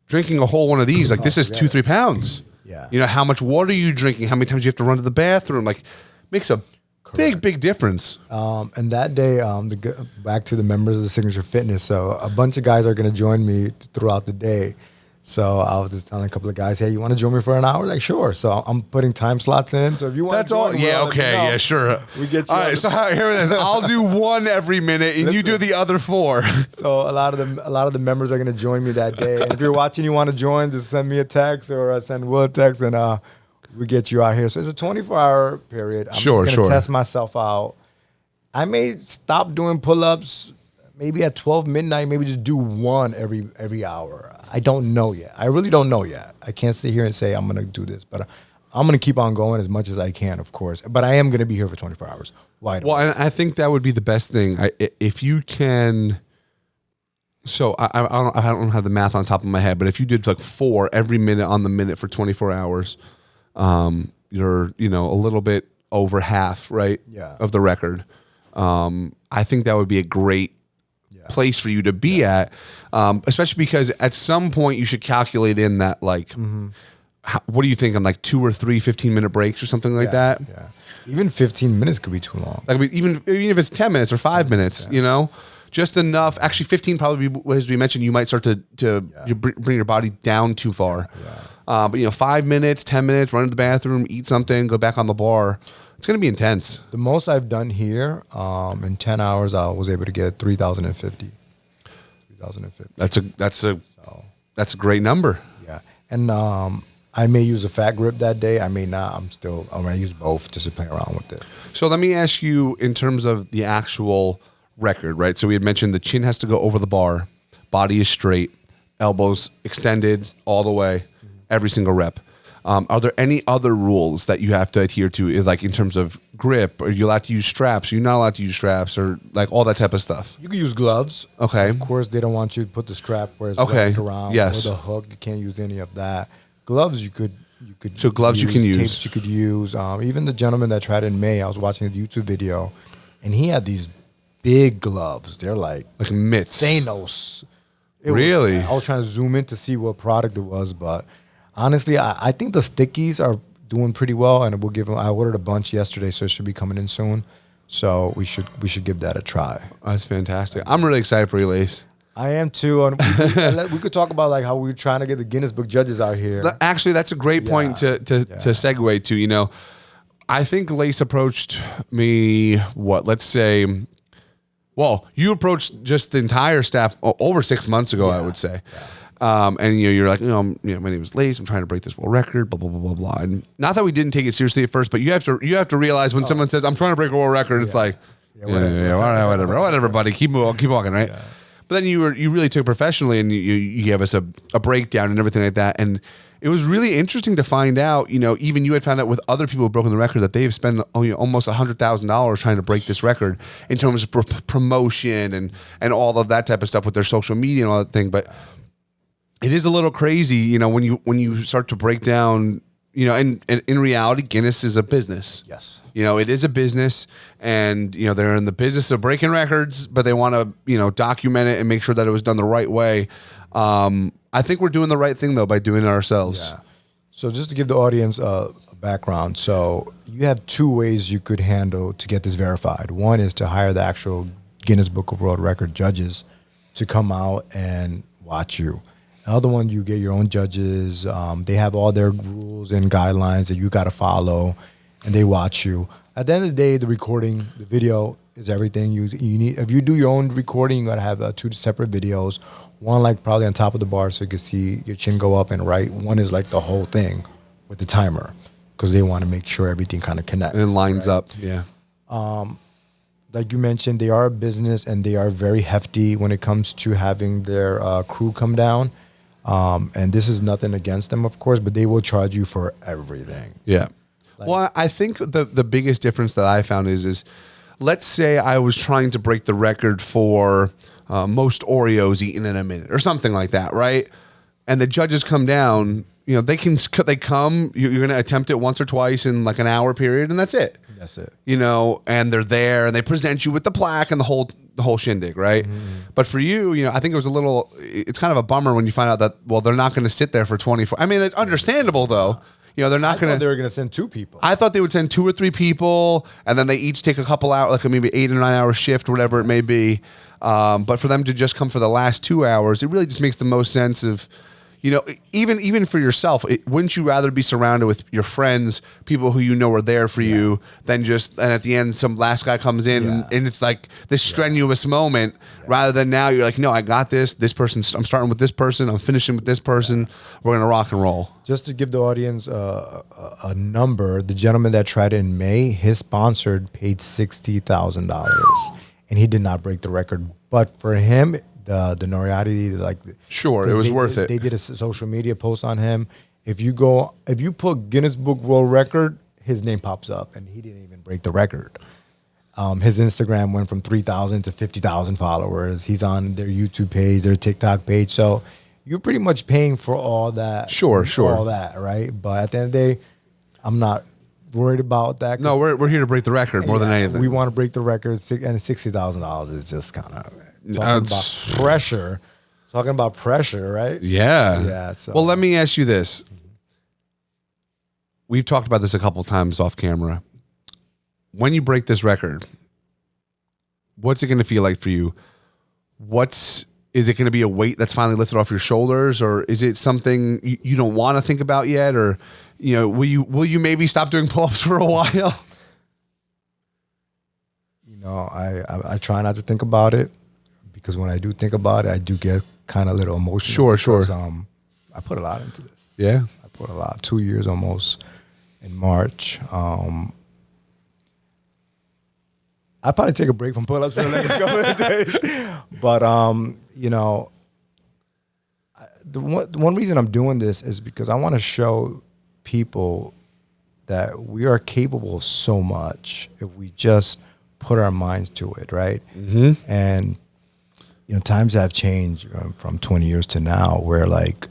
drinking a whole one of these, like this is 2-3 pounds. Yeah. How much water are you drinking? How many times you have to run to the bathroom? Like, makes a big difference. And that day, back to the members of the Signature Fitness. So a bunch of guys are going to join me throughout the day. So I was just telling a couple of guys, hey, you want to join me for an hour? Like, sure. So I'm putting time slots in. So if you want That's to all. join, Yeah, okay. Yeah, sure. We get you. All right. So here it is. I'll do 1 every minute, and you do the other 4. So a lot of the members are going to join me that day. And if you're watching, you want to join, just send me a text or send Will a text, and we get you out here. So it's a 24-hour period. I'm just going to test myself out. I may stop doing pull-ups maybe at 12 midnight, maybe just do 1 every hour. I don't know yet. I really don't know yet. I can't sit here and say I'm going to do this, but I'm going to keep on going as much as I can, of course. But I am going to be here for 24 hours. Wide well, and I think that would be the best thing. If you can... So I don't have the math on top of my head, but if you did like 4 every minute on the minute for 24 hours, you're a little bit over half, right? Yeah. Of the record. I think that would be a great place for you to be at, especially because at some point you should calculate in that like, what do you think on like 2 or 3 15-minute breaks or something like that? Yeah. Even 15 minutes could be too long. Like even if it's 10 minutes or 5 minutes, just enough. Actually, 15 probably, as we mentioned, you might start to bring your body down too far. Yeah. But 5 minutes, 10 minutes, run to the bathroom, eat something, go back on the bar. It's going to be intense. The most I've done here in 10 hours, I was able to get 3,050. 3,050. That's a great number. Yeah, and I may use a fat grip that day. I may not. I'm going to use both just to play around with it. So let me ask you, in terms of the actual record, right? So we had mentioned the chin has to go over the bar, body is straight, elbows extended all the way, every single rep. Are there any other rules that you have to adhere to, like in terms of grip? Are you allowed to use straps? Are you not allowed to use straps, or like all that type of stuff? You can use gloves. Okay. Of course, they don't want you to put the strap where it's Okay. wrapped around. Yes. Or the hook. You can't use any of that. Gloves, you could. So gloves you can use. Tapes you could use. Even the gentleman that tried in May, I was watching a YouTube video, and he had these big gloves. They're like mitts. Thanos. Really? I was trying to zoom in to see what product it was, but honestly, I think the stickies are doing pretty well, and we'll give them. I ordered a bunch yesterday, so it should be coming in soon. So we should give that a try. That's fantastic. I'm really excited for you, Layes. I am too. And we could talk about like how we're trying to get the Guinness Book judges out here. Actually, that's a great point to segue to. You know, I think Layes approached me. Let's say. Well, you approached just the entire staff over 6 months ago, I would say. Yeah. And you're like, my name is Layes. I'm trying to break this world record. Blah blah blah blah blah. And not that we didn't take it seriously at first, but you have to realize when someone says I'm trying to break a world record, it's like, whatever, buddy. Keep walking, right? Yeah. But then you really took it professionally, and you gave us a breakdown and everything like that. And it was really interesting to find out, even you had found out with other people who've broken the record that they've spent almost $100,000 trying to break this record in terms of promotion and all of that type of stuff with their social media and all that thing. But it is a little crazy, when you start to break down, and in reality, Guinness is a business. Yes. It is a business, and, they're in the business of breaking records, but they want to, document it and make sure that it was done the right way. I think we're doing the right thing, though, by doing it ourselves. Yeah. So just to give the audience a background. So you have two ways you could handle to get this verified. One is to hire the actual Guinness Book of World Record judges to come out and watch you. The other one, you get your own judges. They have all their rules and guidelines that you got to follow, and they watch you. At the end of the day, the recording, the video is everything. You need. If you do your own recording, you got to have 2 separate videos. One like probably on top of the bar so you can see your chin go up and right. One is like the whole thing with the timer because they want to make sure everything kind of connects. And lines up, yeah. Like you mentioned, they are a business and they are very hefty when it comes to having their crew come down. And this is nothing against them, of course, but they will charge you for everything. Yeah. Well, I think the biggest difference that I found is let's say I was trying to break the record for most Oreos eaten in a minute or something like that, right? And the judges come down, they come, you're going to attempt it once or twice in like an hour period, and that's it. That's it. And they're there and they present you with the plaque and the whole shindig, right? Mm-hmm. But for you, I think it's kind of a bummer when you find out that, well, they're not going to sit there for 24. I mean, it's understandable though. They're not going to. They were going to send 2 people. I thought they would send 2 or 3 people, and then they each take a couple hours, like maybe 8 or 9 hour shift, whatever it may be. But for them to just come for the last 2 hours, it really just makes the most sense of, even for yourself, wouldn't you rather be surrounded with your friends, people who are there for you, than and at the end, some last guy comes in and it's like this strenuous moment, rather than now you're like, no, I got this person, I'm starting with this person, I'm finishing with this person, we're going to rock and roll. Just to give the audience a number, the gentleman that tried it in May, his sponsor paid $60,000, and he did not break the record. But for him, the notoriety, sure, it was worth it. They did a social media post on him. If you put Guinness Book World Record, his name pops up, and he didn't even break the record. His Instagram went from 3,000 to 50,000 followers. He's on their YouTube page, their TikTok page. So you're pretty much paying for all that. Sure. All that, right? But at the end of the day, I'm not worried about that. No, we're here to break the record more than anything. We want to break the record, and $60,000 is just kind of talking about pressure. Talking about pressure, right? Yeah. Yeah. So. Well, let me ask you this. We've talked about this a couple times off camera. When you break this record, what's it going to feel like for you? Is it going to be a weight that's finally lifted off your shoulders, or is it something you don't want to think about yet, or will you maybe stop doing pull-ups for a while? I try not to think about it, because when I do think about it, I do get kind of a little emotional. Sure. I put a lot into this. Yeah, I put a lot. 2 years almost in March. I probably take a break from pull-ups for the next couple of days. But you know, the one reason I'm doing this is because I want to show people that we are capable of so much if we just put our minds to it, right? Mm-hmm. And you know, times have changed from 20 years to now, where like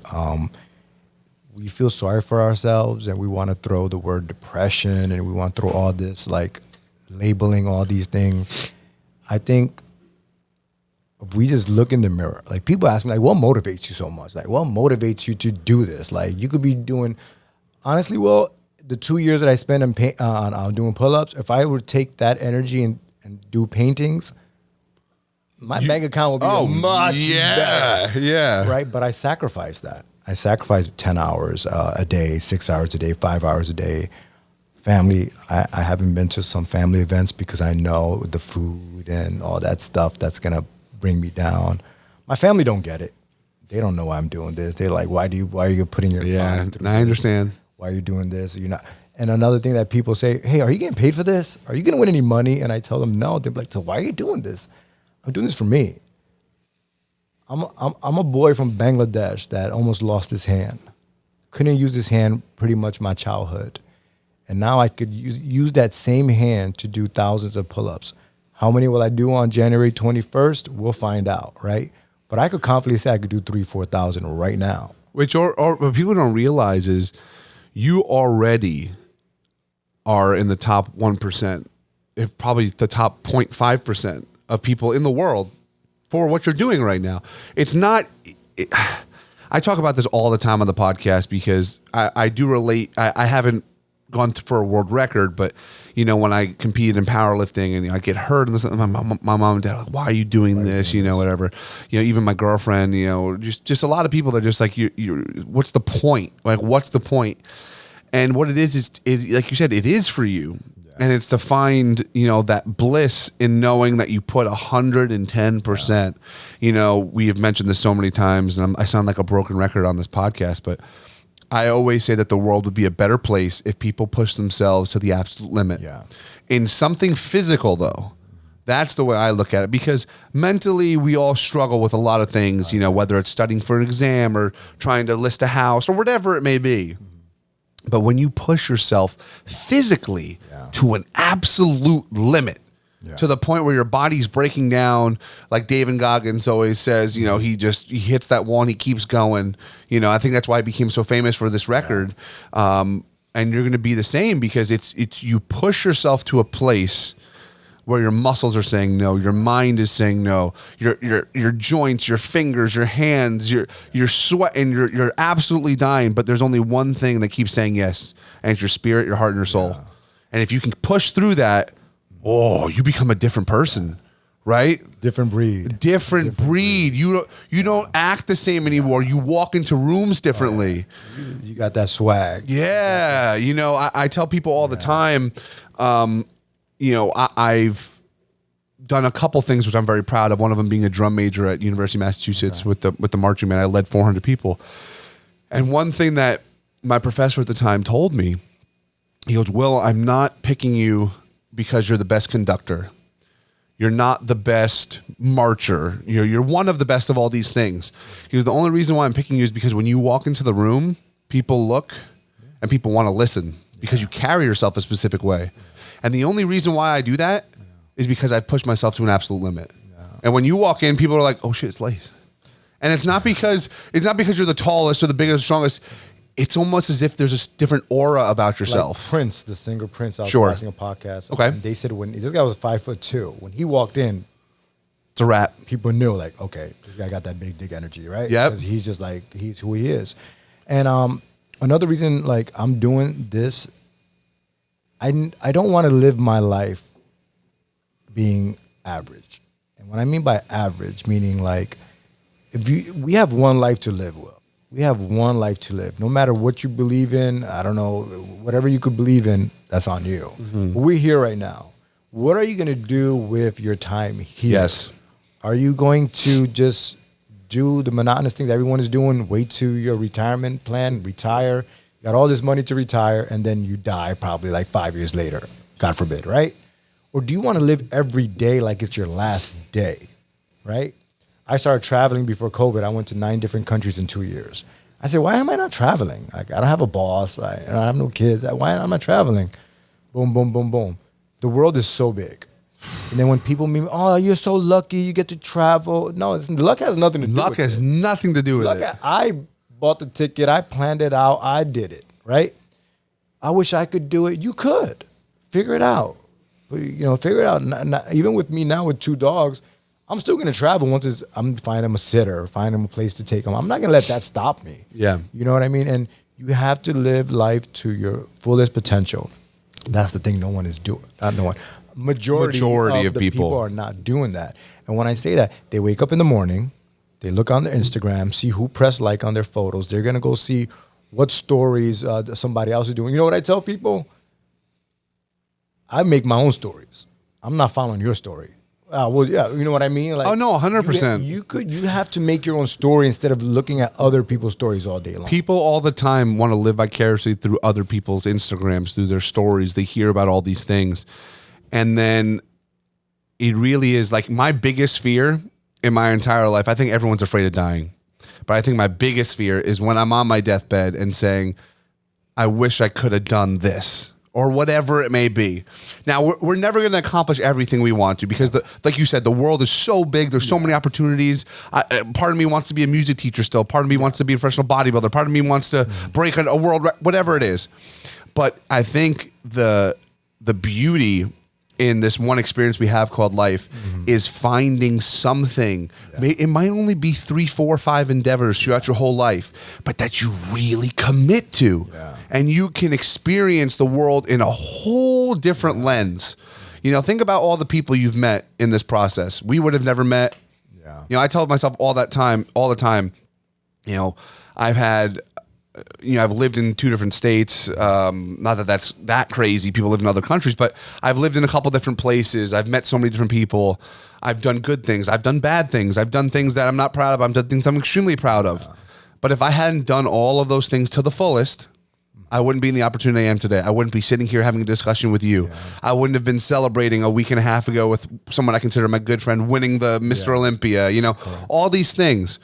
we feel sorry for ourselves and we want to throw the word depression and we want to throw all this like labeling all these things. I think if we just look in the mirror, like people ask me like, what motivates you so much? Like what motivates you to do this? Like you could be doing, honestly, well, the 2 years that I spent on doing pull-ups, if I would take that energy and do paintings, my bank account would be much better. Yeah. Right? But I sacrificed that. I sacrificed 10 hours a day, 6 hours a day, 5 hours a day. Family, I haven't been to some family events because I know the food and all that stuff that's going to bring me down. My family don't get it. They don't know why I'm doing this. They're like, why are you putting your body through I understand. This? Why are you doing this? You're not. And another thing that people say, hey, are you getting paid for this? Are you going to win any money? And I tell them no. They're like, so why are you doing this? I'm doing this for me. I'm a boy from Bangladesh that almost lost his hand. Couldn't use his hand pretty much my childhood. And now I could use that same hand to do thousands of pull-ups. How many will I do on January 21st? We'll find out, right? But I could confidently say I could do 3,000, 4,000 right now. Which or what people don't realize is you already are in the top 1%, if probably the top 0.5% of people in the world for what you're doing right now. It's not, I talk about this all the time on the podcast because I do relate. I haven't gone for a world record, but you know, when I competed in powerlifting and I get hurt and this, my mom and dad are like, why are you doing this? You know, whatever. You know, even my girlfriend, you know, just a lot of people that are just like, you what's the point? Like, what's the point? And what it is like you said, it is for you. Yeah. And it's to find, you know, that bliss in knowing that you put 110%. Yeah. You know, we have mentioned this so many times, and I sound like a broken record on this podcast, but I always say that the world would be a better place if people push themselves to the absolute limit. Yeah. In something physical, though, that's the way I look at it, because mentally we all struggle with a lot of things, you know, whether it's studying for an exam or trying to list a house or whatever it may be. But when you push yourself physically to an absolute limit, to the point where your body's breaking down, like David Goggins always says, you know, he hits that wall and he keeps going. You know, I think that's why he became so famous for this record. And you're going to be the same, because it's you push yourself to a place where your muscles are saying no, your mind is saying no, your joints, your fingers, your hands, your sweat, and you're absolutely dying. But there's only one thing that keeps saying yes, and it's your spirit, your heart, and your soul. Yeah. And if you can push through that, you become a different person, right? Different breed. Different breed. You don't act the same anymore. You walk into rooms differently. You got that swag. Yeah. You know, I tell people all the time, you know, I've done a couple things which I'm very proud of. One of them being a drum major at University of Massachusetts with the marching band. I led 400 people. And one thing that my professor at the time told me, he goes, Will, I'm not picking you because you're the best conductor. You're not the best marcher. You're one of the best of all these things. He goes, the only reason why I'm picking you is because when you walk into the room, people look and people want to listen because you carry yourself a specific way. And the only reason why I do that is because I've pushed myself to an absolute limit. And when you walk in, people are like, oh shit, it's Layes. And it's not because you're the tallest or the biggest or strongest. It's almost as if there's a different aura about yourself. Like Prince, the singer Prince, I was watching a podcast. Okay. And they said this guy was 5'2". When he walked in, it's a wrap. People knew, like, okay, this guy got that big dick energy, right? Yeah. Because he's just like, he's who he is. And another reason, like, I'm doing this, I don't want to live my life being average. And what I mean by average, meaning like, we have one life to live with. We have one life to live. No matter what you believe in, I don't know, whatever you could believe in, that's on you. Mm-hmm. We're here right now. What are you going to do with your time here? Yes. Are you going to just do the monotonous things everyone is doing, wait to your retirement plan, retire, you got all this money to retire, and then you die probably like 5 years later, God forbid, right? Or do you want to live every day like it's your last day, right? I started traveling before COVID. I went to 9 different countries in 2 years. I said, why am I not traveling? Like, I don't have a boss. I don't have no kids. Why am I traveling? Boom, boom, boom, boom. The world is so big. And then when people meet me, oh, you're so lucky, you get to travel. No, luck has nothing to do with it. Luck has nothing to do with it. I bought the ticket. I planned it out. I did it, right? I wish I could do it. You could. Figure it out. Figure it out. Even with me now with 2 dogs, I'm still going to travel once I'm find them a sitter, find them a place to take them. I'm not going to let that stop me. Yeah. You know what I mean? And you have to live life to your fullest potential. That's the thing no one is doing. Not no one. Majority of the people are not doing that. And when I say that, they wake up in the morning, they look on their Instagram, see who pressed like on their photos. They're going to go see what stories somebody else is doing. You know what I tell people? I make my own stories. I'm not following your story. Well, yeah, you know what I mean? Like, oh, no, 100%. You have to make your own story instead of looking at other people's stories all day long. People all the time want to live vicariously through other people's Instagrams, through their stories. They hear about all these things. And then it really is like my biggest fear in my entire life. I think everyone's afraid of dying. But I think my biggest fear is when I'm on my deathbed and saying, I wish I could have done this. Or whatever it may be. Now, we're never going to accomplish everything we want to because, like you said, the world is so big. There's so many opportunities. Part of me wants to be a music teacher still. Part of me wants to be a professional bodybuilder. Part of me wants to break a world record, whatever it is. But I think the beauty in this one experience we have called life is finding something. Yeah. It might only be 3, 4, 5 endeavors throughout your whole life, but that you really commit to. Yeah. And you can experience the world in a whole different lens. Think about all the people you've met in this process. We would have never met. Yeah. I tell myself all the time, I've had... I've lived in 2 different states. Not that that's that crazy. People live in other countries, but I've lived in a couple different places. I've met so many different people. I've done good things. I've done bad things. I've done things that I'm not proud of. I've done things I'm extremely proud of. But if I hadn't done all of those things to the fullest, I wouldn't be in the opportunity I am today. I wouldn't be sitting here having a discussion with you. Yeah. I wouldn't have been celebrating a week and a half ago with someone I consider my good friend winning the Mr. Olympia. All these things.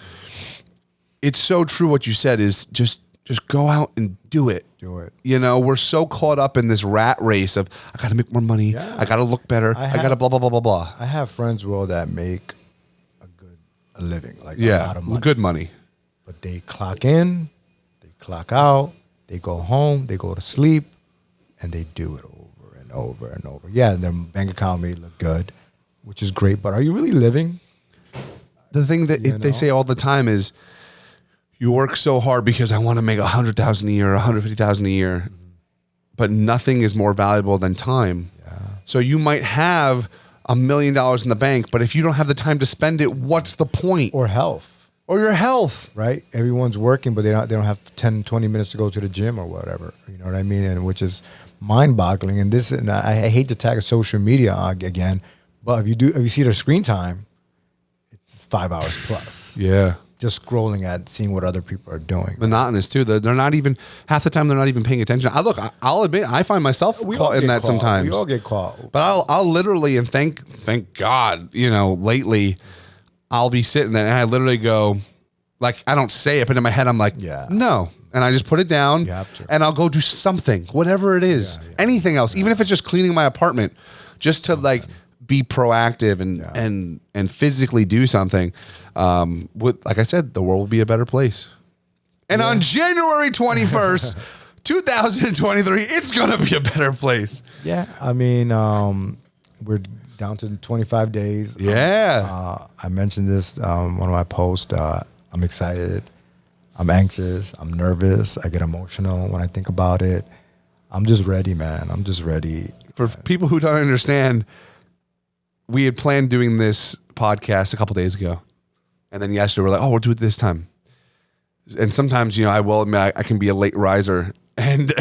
It's so true what you said is just go out and do it. Do it. We're so caught up in this rat race of, I got to make more money. Yeah. I got to look better. I got to blah, blah, blah, blah, blah. I have friends, Will, that make a living, like a lot of money. Good money. But they clock in, they clock out, they go home, they go to sleep, and they do it over and over and over. Yeah, their bank account may look good, which is great, but are you really living? The thing that they say all the time is, you work so hard because I want to make $100,000 a year, $150,000 a year, but nothing is more valuable than time. Yeah. So you might have $1 million in the bank, but if you don't have the time to spend it, what's the point? Or health. Or your health. Right? Everyone's working, but they don't have 10, 20 minutes to go to the gym or whatever. You know what I mean? And which is mind-boggling. And I hate to tag social media again, but if you see their screen time, it's 5 hours plus. Yeah. Just scrolling seeing what other people are doing. Monotonous too. They're not even, half the time they're not even paying attention. I'll admit, I find myself caught in that sometimes. We all get caught. But I'll literally, and thank God, lately, I'll be sitting there and I literally go, like, I don't say it, but in my head I'm like, no. And I just put it down and I'll go do something, whatever it is, anything else, even if it's just cleaning my apartment, just to be proactive and physically do something. Like I said, the world will be a better place. And on January 21st, 2023, it's going to be a better place. Yeah. I mean, we're down to 25 days. Yeah. I mentioned this one of my posts. I'm excited. I'm anxious. I'm nervous. I get emotional when I think about it. I'm just ready, man. I'm just ready. For people who don't understand, we had planned doing this podcast a couple days ago. And then yesterday we're like, we'll do it this time. And sometimes, I will admit I can be a late riser. And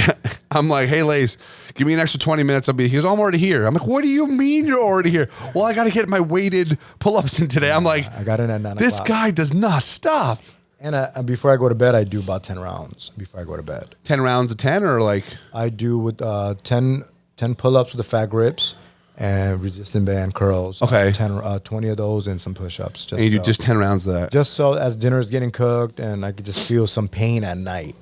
I'm like, hey, Layes, give me an extra 20 minutes. He goes, I'm already here. I'm like, what do you mean you're already here? Well, I got to get my weighted pull-ups in today. I'm like, I got in at 9 this o'clock. guy does not stop. And before I go to bed, I do about 10 rounds before I go to bed. 10 rounds of 10 or like? I do with 10 pull-ups with the fat grips. and resistant band curls. Okay. 20 of those and some push-ups. And you do just 10 rounds of that. Just so as dinner is getting cooked and I could just feel some pain at night.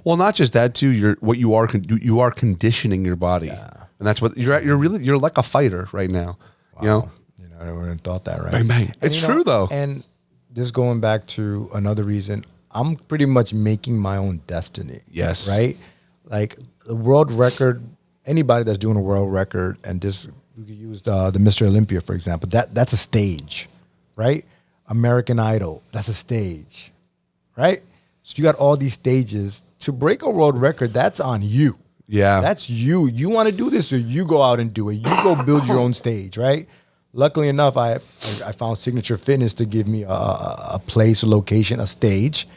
Well, not just that too. You are conditioning your body, and that's what you're like a fighter right now. Wow. I never even thought that, right? Bang, bang. And, It's true though. And just going back to another reason, I'm pretty much making my own destiny. Yes. Right? Like the world record, anybody that's doing a world record, and this, we could use the Mr. Olympia, for example, that's a stage, right? American Idol, that's a stage, right? So you got all these stages. To break a world record, that's on you. Yeah. That's you. You want to do this, so you go out and do it. You go build your own stage, right? Luckily enough, I found Signature Fitness to give me a place, a location, a stage.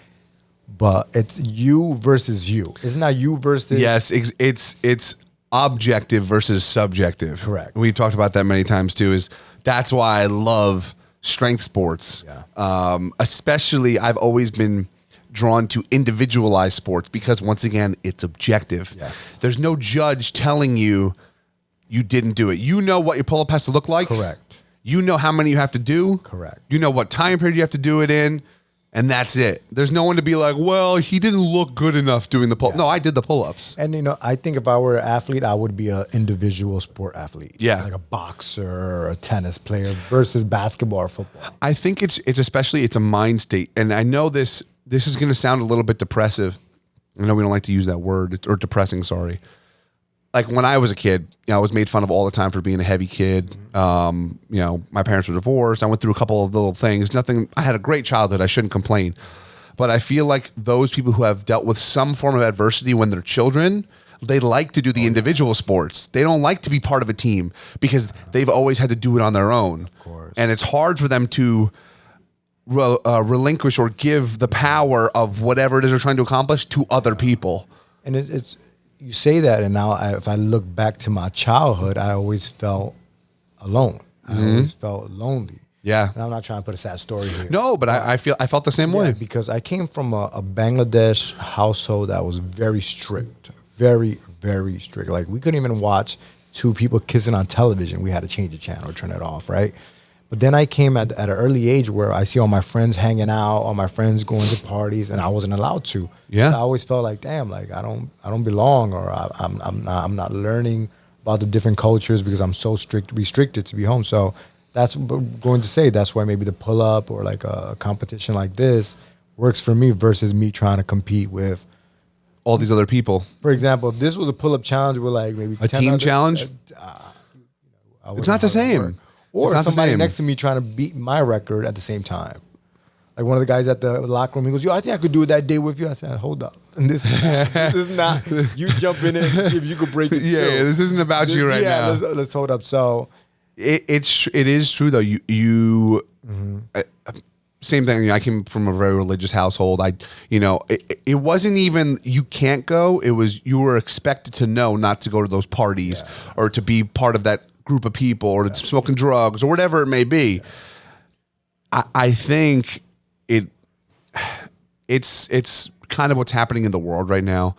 But it's you versus you. It's not you versus... Yes, it's objective versus subjective. Correct. We've talked about that many times too. That's why I love strength sports. Yeah. Especially, I've always been drawn to individualized sports because once again, it's objective. Yes. There's no judge telling you didn't do it. You know what your pull-up has to look like. Correct. You know how many you have to do. Correct. You know what time period you have to do it in, and that's it. There's no one to be like, well, he didn't look good enough doing the pull. Yeah. No, I did the pull-ups. And I think if I were an athlete, I would be an individual sport athlete. Yeah. Like a boxer or a tennis player versus basketball or football. I think it's especially it's a mind state, and I know this is going to sound a little bit depressive. I know we don't like to use that word, or depressing. Sorry. Like when I was a kid, I was made fun of all the time for being a heavy kid. My parents were divorced. I went through a couple of little things. Nothing. I had a great childhood. I shouldn't complain. But I feel like those people who have dealt with some form of adversity when they're children, they like to do the individual sports. They don't like to be part of a team because they've always had to do it on their own. Of course. And it's hard for them to relinquish or give the power of whatever it is they're trying to accomplish to other people. And it's you say that, and now if I look back to my childhood, I always felt alone. I always felt lonely. Yeah. And I'm not trying to put a sad story here. No, but I felt the same way. Because I came from a Bangladesh household that was very strict. Very, very strict. Like we couldn't even watch two people kissing on television. We had to change the channel or turn it off, right? But then I came at an early age where I see all my friends hanging out, all my friends going to parties, and I wasn't allowed to. Yeah. I always felt like, damn, like I don't belong, or I'm not learning about the different cultures because I'm so restricted to be home. So that's going to say that's why maybe the pull up or like a competition like this works for me versus me trying to compete with all these other people. For example, if this was a pull up challenge with like maybe a 10 team others, challenge, it's not the same. Or somebody next to me trying to beat my record at the same time. Like one of the guys at the locker room, he goes, yo, I think I could do it that day with you. I said, hold up. And this is not, you jump in and see if you could break it too. Yeah, this isn't about you right now. Let's hold up. So it is true though. Same thing. I came from a very religious household. It wasn't even you can't go. It was you were expected to know not to go to those parties or to be part of that group of people or smoking drugs or whatever it may be. I think it's kind of what's happening in the world right now.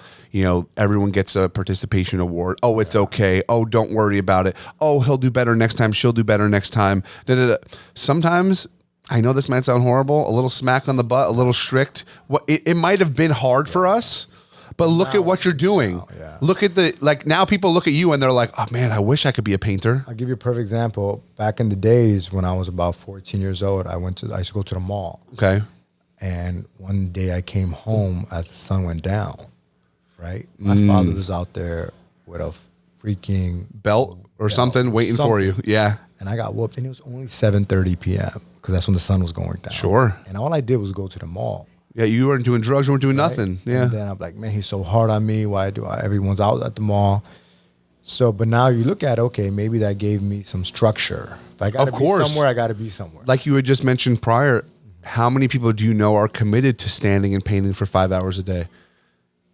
Everyone gets a participation award. Oh, it's okay. Oh, don't worry about it. Oh, he'll do better next time. She'll do better next time. Sometimes, I know this might sound horrible, a little smack on the butt, a little strict. It might have been hard for us, but look at what you're doing. Look at now people look at you and they're like, oh man, I wish I could be a painter. I'll give you a perfect example. Back in the days when I was about 14 years old, I used to go to the mall. Okay. And one day I came home as the sun went down, right? My father was out there with a freaking belt or something waiting for you. Yeah. And I got whooped, and it was only 7:30 p.m. because that's when the sun was going down. Sure. And all I did was go to the mall. Yeah, you weren't doing drugs, you weren't doing nothing. Yeah. And then I'm like, man, he's so hard on me. Everyone's out at the mall. So, but now you look at, okay, maybe that gave me some structure. If I got to be somewhere, I got to be somewhere. Like you had just mentioned prior, how many people do you know are committed to standing and painting for 5 hours a day?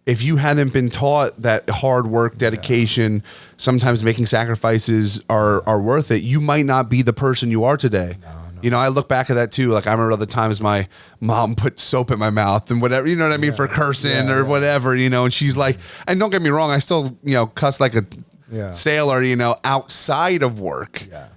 If you hadn't been taught that hard work, dedication, sometimes making sacrifices are worth it, you might not be the person you are today. No. I look back at that too. Like I remember other times my mom put soap in my mouth and whatever, you know what I mean, for cursing or whatever, and she's like, and don't get me wrong, I still, cuss like a sailor, outside of work. Yeah.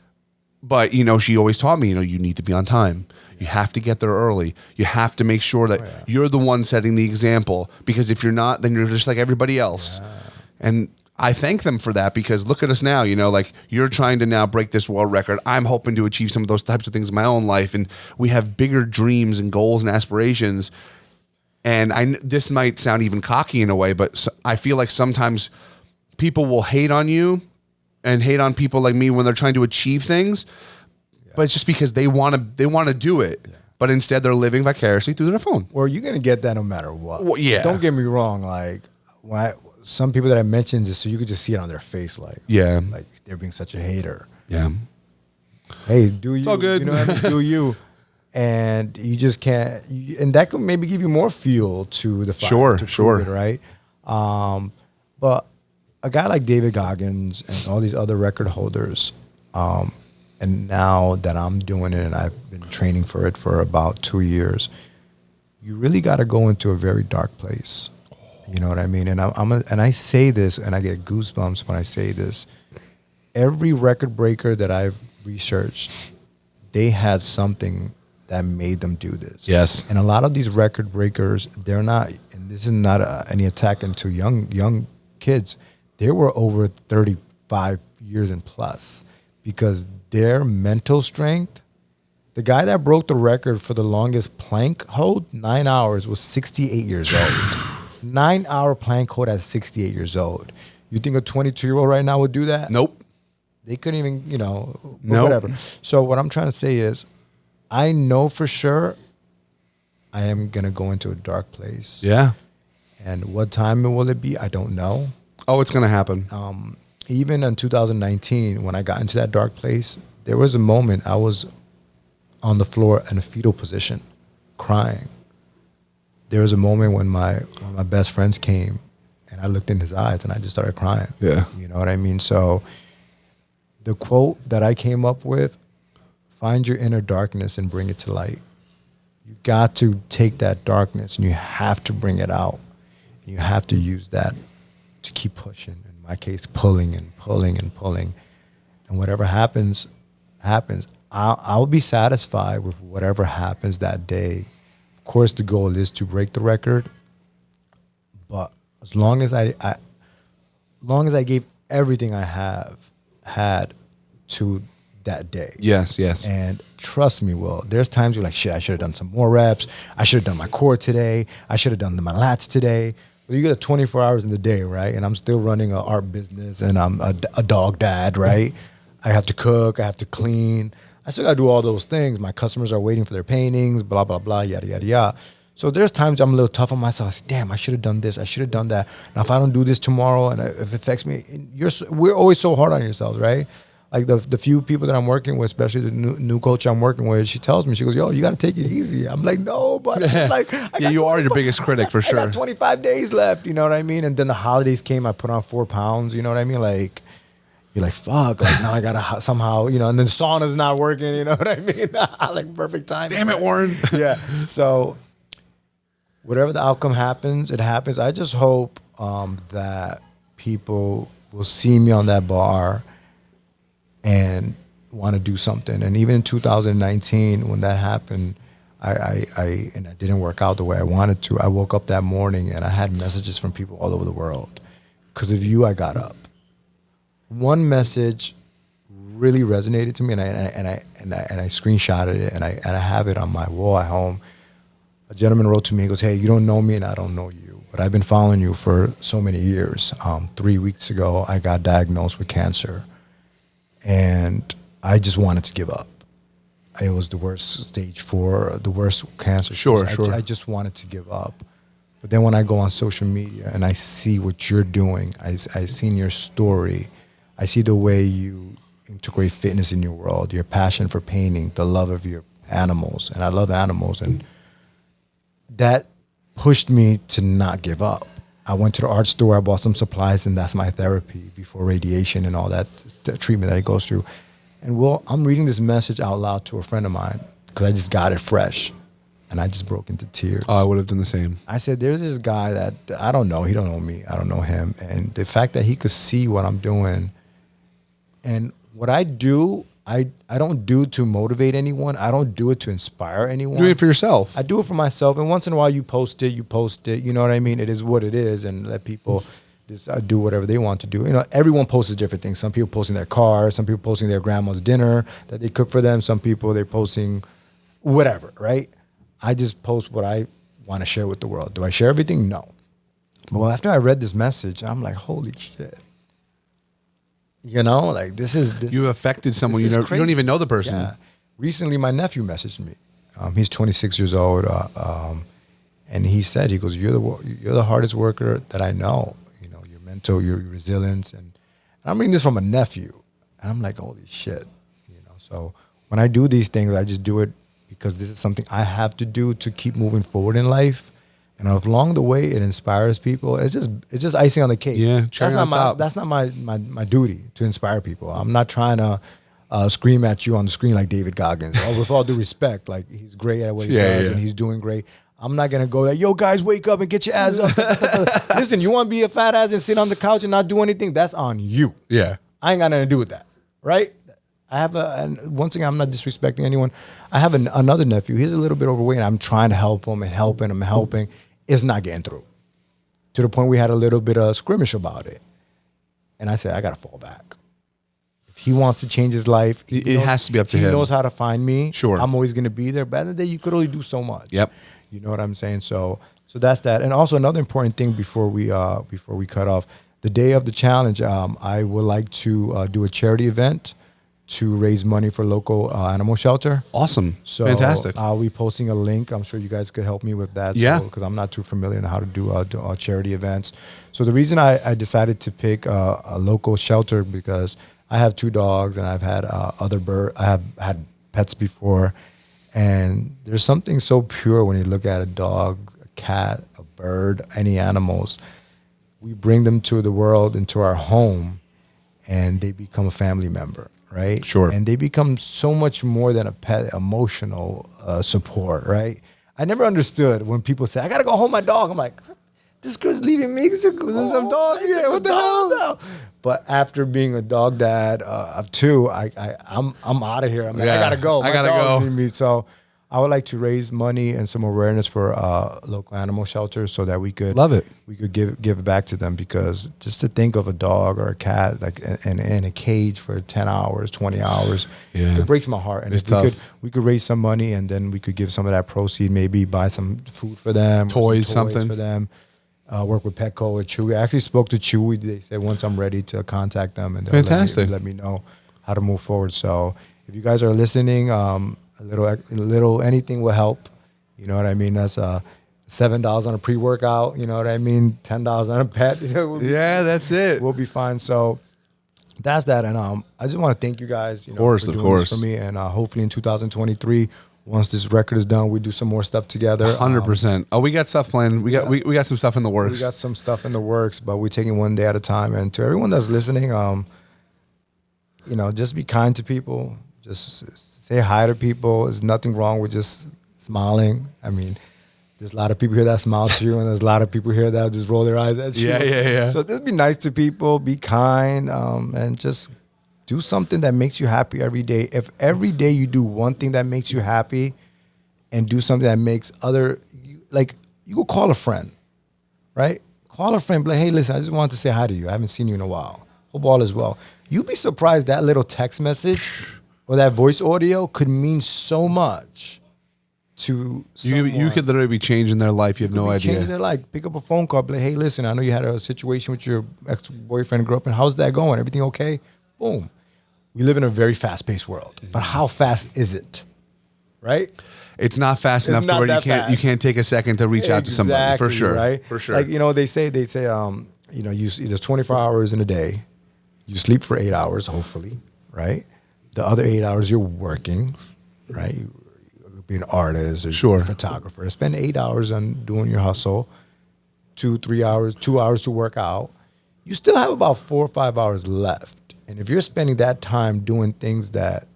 But, she always taught me, you need to be on time. You have to get there early. You have to make sure that you're the one setting the example, because if you're not, then you're just like everybody else. Yeah. And I thank them for that, because look at us now, like you're trying to now break this world record. I'm hoping to achieve some of those types of things in my own life. And we have bigger dreams and goals and aspirations. And this might sound even cocky in a way, but I feel like sometimes people will hate on you and hate on people like me when they're trying to achieve things. But it's just because they want to do it. Yeah. But instead they're living vicariously through their phone. Well, you're going to get that no matter what. Well, yeah. Don't get me wrong. Like, some people that I mentioned, just so you could just see it on their face, like they're being such a hater. Yeah. Hey, do you? It's all good. You know what I mean? Do you? And you just can't. And that could maybe give you more fuel to the fire. Sure. It, right. But a guy like David Goggins and all these other record holders, and now that I'm doing it and I've been training for it for about 2 years, you really got to go into a very dark place. You know what I mean? And and I say this, and I get goosebumps when I say this. Every record breaker that I've researched, they had something that made them do this. Yes. And a lot of these record breakers, they're not, and this is not any attack into young kids, they were over 35 years and plus, because their mental strength, the guy that broke the record for the longest plank hold, 9 hours, was 68 years old. 9 hour plank hold at 68 years old. You think a 22-year-old right now would do that? Nope. They couldn't even, whatever. So what I'm trying to say is, I know for sure I am going to go into a dark place. Yeah. And what time will it be? I don't know. Oh, it's going to happen. Even in 2019, when I got into that dark place, there was a moment I was on the floor in a fetal position, crying. There was a moment when one of my best friends came, and I looked in his eyes, and I just started crying. Yeah. You know what I mean? So the quote that I came up with, find your inner darkness and bring it to light. You got to take that darkness, and you have to bring it out. You have to use that to keep pushing. In my case, pulling and pulling and pulling. And whatever happens, happens. I'll be satisfied with whatever happens that day. Of course, the goal is to break the record. But as long as I gave everything I had to that day. Yes. And trust me, Will, there's times you're like, shit, I should have done some more reps. I should have done my core today. I should have done my lats today. But you get 24 hours in the day, right? And I'm still running an art business, and I'm a dog dad, right? I have to cook. I have to clean. I still got to do all those things. My customers are waiting for their paintings, blah, blah, blah, yada, yada, yada. So there's times I'm a little tough on myself. I say, damn, I should have done this. I should have done that. Now, if I don't do this tomorrow and if it affects me, we're always so hard on yourselves, right? Like the few people that I'm working with, especially the new coach I'm working with, she tells me, she goes, yo, you got to take it easy. I'm like, no, but like, yeah, you are your biggest critic for sure. I got 25 days left, you know what I mean? And then the holidays came, I put on 4 pounds, you know what I mean? Like, you're like, fuck, like now I got to somehow, and then the sauna's not working, you know what I mean? Like perfect time. Damn it, Warren. Yeah. So whatever the outcome happens, it happens. I just hope that people will see me on that bar and want to do something. And even in 2019, when that happened, I didn't work out the way I wanted to. I woke up that morning and I had messages from people all over the world. Because of you, I got up. One message really resonated to me, and I screenshotted it, and I have it on my wall at home. A gentleman wrote to me. He goes, "Hey, you don't know me, and I don't know you, but I've been following you for so many years. 3 weeks ago, I got diagnosed with cancer, and I just wanted to give up. It was the worst stage 4, the worst cancer. Sure. I just wanted to give up. But then when I go on social media and I see what you're doing, I seen your story. I see the way you integrate fitness in your world, your passion for painting, the love of your animals. And I love animals. And that pushed me to not give up. I went to the art store, I bought some supplies, and that's my therapy before radiation and all that treatment that it goes through. And I'm reading this message out loud to a friend of mine because I just got it fresh. And I just broke into tears. Oh, I would have done the same. I said, there's this guy that I don't know. He don't know me. I don't know him. And the fact that he could see what I'm doing and what I do, I don't do to motivate anyone. I don't do it to inspire anyone. Do it for yourself. I do it for myself. And once in a while you post it. You know what I mean? It is what it is. And let people just do whatever they want to do. You know, everyone posts different things. Some people posting their car. Some people posting their grandma's dinner that they cook for them. Some people, they're posting whatever, right? I just post what I want to share with the world. Do I share everything? No. Well, after I read this message, I'm like, holy shit. You know, like this is... You affected someone. You don't even know the person. Yeah. Recently, my nephew messaged me. He's 26 years old. And he said, he goes, you're the hardest worker that I know. You know, your mental, your resilience. And I'm reading this from a nephew. And I'm like, holy shit. You know, so when I do these things, I just do it because this is something I have to do to keep moving forward in life. And along the way, it inspires people. It's just icing on the cake. Yeah, that's not my duty to inspire people. I'm not trying to scream at you on the screen like David Goggins. With all due respect, like he's great at what he does and he's doing great. I'm not gonna go like, yo guys, wake up and get your ass up. Listen, you want to be a fat ass and sit on the couch and not do anything? That's on you. Yeah, I ain't got nothing to do with that, right? I have and once again, I'm not disrespecting anyone. I have another nephew. He's a little bit overweight. And I'm trying to help him and helping. It's not getting through. To the point we had a little bit of skirmish about it. And I said, I got to fall back. If he wants to change his life, it has to be up to him. He knows how to find me. Sure. I'm always going to be there. But at the end of the day, you could only do so much. Yep. You know what I'm saying? So that's that. And also another important thing before we cut off, the day of the challenge, I would like to do a charity event to raise money for local animal shelter. Awesome. So fantastic. I'll be posting a link. I'm sure you guys could help me with that. Yeah. Because I'm not too familiar on how to do charity events. So the reason I decided to pick a local shelter because I have 2 dogs and I've had I have had pets before. And there's something so pure when you look at a dog, a cat, a bird, any animals. We bring them to the world, into our home, and they become a family member. Right? Sure. And they become so much more than a pet, emotional support, right? I never understood when people say, I got to go home my dog. I'm like, this girl's leaving me. This is some dog. Yeah, what the hell? But after being a dog dad of 2, I'm out of here. I'm like, I got to go. I got to go. Need me. So I would like to raise money and some awareness for local animal shelters so that we could love it. We could give back to them, because just to think of a dog or a cat like in a cage for 10 hours, 20 hours, it breaks my heart. And it's if tough. we could raise some money and then we could give some of that proceed, maybe buy some food for them, toys, something for them. Work with Petco or Chewy. I actually spoke to Chewy. They said once I'm ready to contact them and they'll let me know how to move forward. So if you guys are listening, a little anything will help. You know what I mean? That's $7 on a pre-workout. You know what I mean? $10 on a pet. That's it. We'll be fine. So that's that. And I just want to thank you guys. For doing this for me. And hopefully in 2023, once this record is done, we do some more stuff together. 100%. We got stuff planned. We got some stuff in the works. We got some stuff in the works, but we're taking one day at a time. And to everyone that's listening, just be kind to people. Just say hi to people. There's nothing wrong with just smiling. I mean, there's a lot of people here that smile to you, and there's a lot of people here that just roll their eyes at you. Yeah. So just be nice to people, be kind, and just do something that makes you happy every day. If every day you do one thing that makes you happy and do something that makes you go call a friend, right? Call a friend, be like, hey, listen, I just wanted to say hi to you. I haven't seen you in a while. Hope all is well. You'd be surprised that little text message or that voice audio could mean so much to someone. You could literally be changing their life. You have no idea. Changing their life. Pick up a phone call, be like, hey, listen, I know you had a situation with your ex-boyfriend grew up in. How's that going? Everything okay? Boom. We live in a very fast-paced world. But how fast is it? Right? It's not fast enough to where you can't take a second to reach out to somebody. For sure. Right? For sure. Like, they say, there's 24 hours in a day. You sleep for 8 hours, hopefully, right? The other 8 hours you're working, right? You be an artist or a photographer. Spend 8 hours on doing your hustle, 2 hours to work out. You still have about 4 or 5 hours left. And if you're spending that time doing things that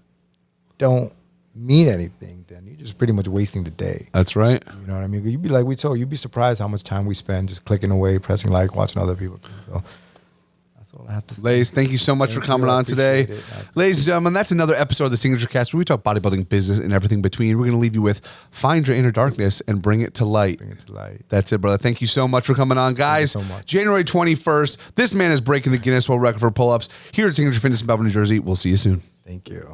don't mean anything, then you're just pretty much wasting the day. That's right. You know what I mean? You'd be like we told, you'd be surprised how much time we spend just clicking away, pressing like, watching other people. So that's all I have to say. Layes, thank you so much for coming on today. Ladies and gentlemen, that's another episode of the SignatureCAST where we talk bodybuilding, business, and everything between. We're going to leave you with Find Your Inner Darkness and Bring It to Light. Bring it to light. That's it, brother. Thank you so much for coming on, guys. Thank you so much. January 21st, this man is breaking the Guinness World Record for pull-ups here at Signature Fitness in Belleville, New Jersey. We'll see you soon. Thank you.